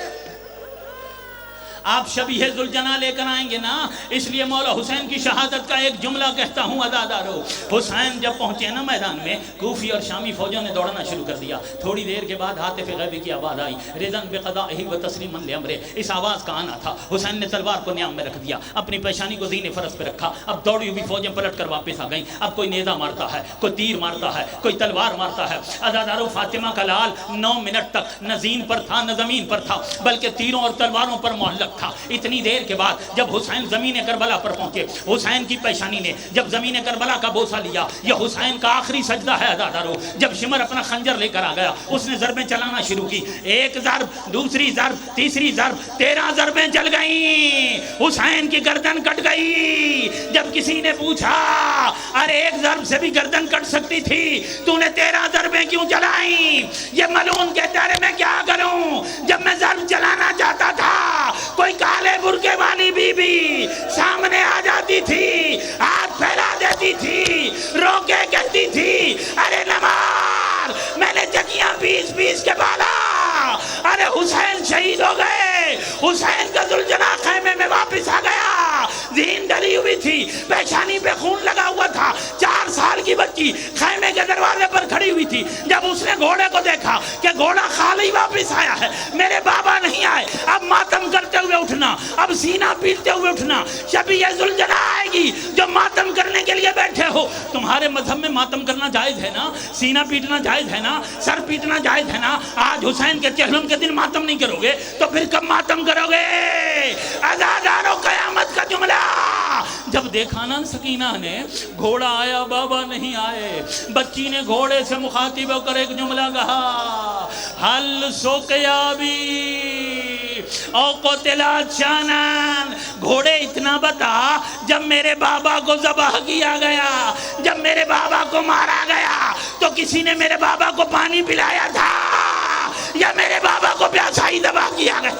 آپ شبیہ ذوالجناح لے کر آئیں گے نا، اس لیے مولا حسین کی شہادت کا ایک جملہ کہتا ہوں عزادارو۔ حسین جب پہنچے نا میدان میں، کوفی اور شامی فوجوں نے دوڑنا شروع کر دیا۔ تھوڑی دیر کے بعد ہاتف غیبی کی آواز آئی، رضن بقضائہ و تسلیما لامرہ۔ اس آواز کا آنا تھا، حسین نے تلوار کو نیام میں رکھ دیا، اپنی پیشانی کو زین فرس پہ رکھا۔ اب دوڑی ہوئی فوجیں پلٹ کر واپس آ گئیں۔ اب کوئی نیزہ مارتا ہے، کوئی تیر مارتا ہے، کوئی تلوار مارتا ہے۔ عزادارو فاطمہ کا لال 9 منٹ تک نہ زین پر تھا نہ زمین پر تھا، بلکہ تیروں اور تلواروں پر معلق تھا۔ اتنی دیر کے بعد جب حسین زمین کربلا پر پہنچے، حسین کی پیشانی نے جب زمین کربلا کا بوسہ لیا، یہ حسین کا آخری سجدہ ہے عزادارو۔ جب شمر اپنا خنجر لے کر آ گیا، اس نے ضربیں چلانا شروع کی، ایک ضرب، دوسری ضرب، تیسری ضرب، 13 ضربیں چل گئیں، حسین کی گردن کٹ گئی۔ جب کسی نے پوچھا ارے ایک ضرب سے بھی گردن کٹ سکتی تھی، تو نے 13 ضربیں کیوں چلائیں؟ یہ ملعون کہتا ہے میں کیا کروں، جب میں ضرب چلانا چاہتا تھا کوئی کالے برقعے والی بی بی سامنے آ جاتی تھی، ہاتھ پھیلا دیتی تھی، رو کے کہتی تھی ارے نماز ٹکیاں پیس پیس کے بالا. ارے حسین شہید ہو گئے. حسین کا ذوالجناح خیمے میں واپس آ گیا. ذہن ڈلی ہوئی تھی, پیشانی پہ خون لگا ہوا تھا. 4 سال کی بچی خیمے کے دروازے پر کھڑی ہوئی تھی. جب اس نے گھوڑے کو دیکھا کہ گھوڑا خالی واپس آیا ہے, میرے بابا نہیں آئے, اب ماتم کرتے ہوئے اٹھنا, اب سینہ پیٹتے ہوئے اٹھنا. شبیہ ذوالجناح آئے گی جو ماتم کرنے کے لیے بیٹھے ہو. تمہارے مذہب میں ماتم کرنا جائز ہے نا, سینہ پیٹنا جائز ہے نا, سر پیٹنا جائز ہے نا. آج حسین کے چہلم کے دن ماتم نہیں کرو گے تو پھر کب ماتم کرو گے؟ عزادارو قیامت کا جملہ. جب دیکھا نا سکینہ نے گھوڑا آیا بابا نہیں آئے, بچی نے گھوڑے سے مخاطب ہو کر ایک جملہ کہا, حل سوقیابی او قتلا شانان. گھوڑے اتنا بتا, جب میرے بابا کو ذبح کیا گیا, جب میرے بابا کو مارا گیا تو کسی نے میرے بابا کو پانی پلایا تھا یا میرے بابا کو پیاسا ہی ذبح کیا گیا؟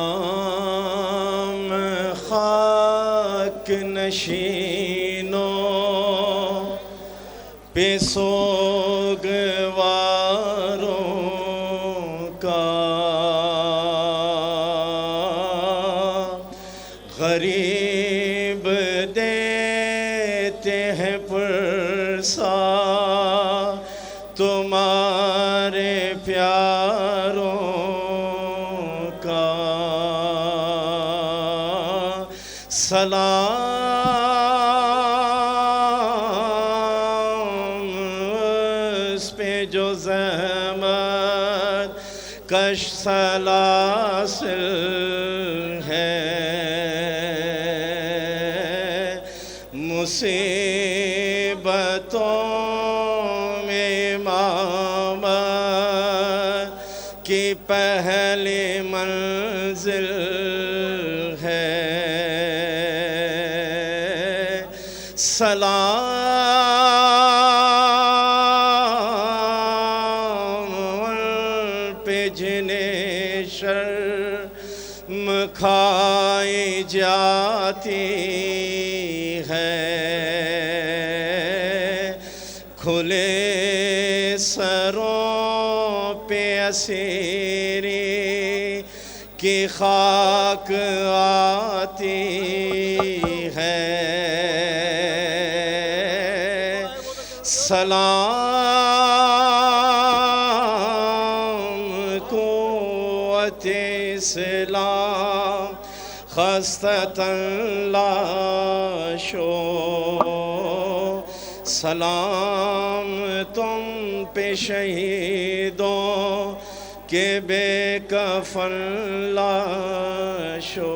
سلام خاک نشینوں پہ سوگواروں کا, غریب دیتے ہیں پرسا تمہارے پیاروں کا. سلام اس پہ جو زحمت کش سلاسل ہے, مصیبتوں میں امامت کی پہلی منزل ہے. سلام پہ جنہیں شرم کھائی جاتی ہے, کھلے سروں پہ اسیری کی خاک آتی ہے. سلام قوت اسلام خستتاً لاشو, سلام تم پہ شہیدوں کے بے کفن لاشو.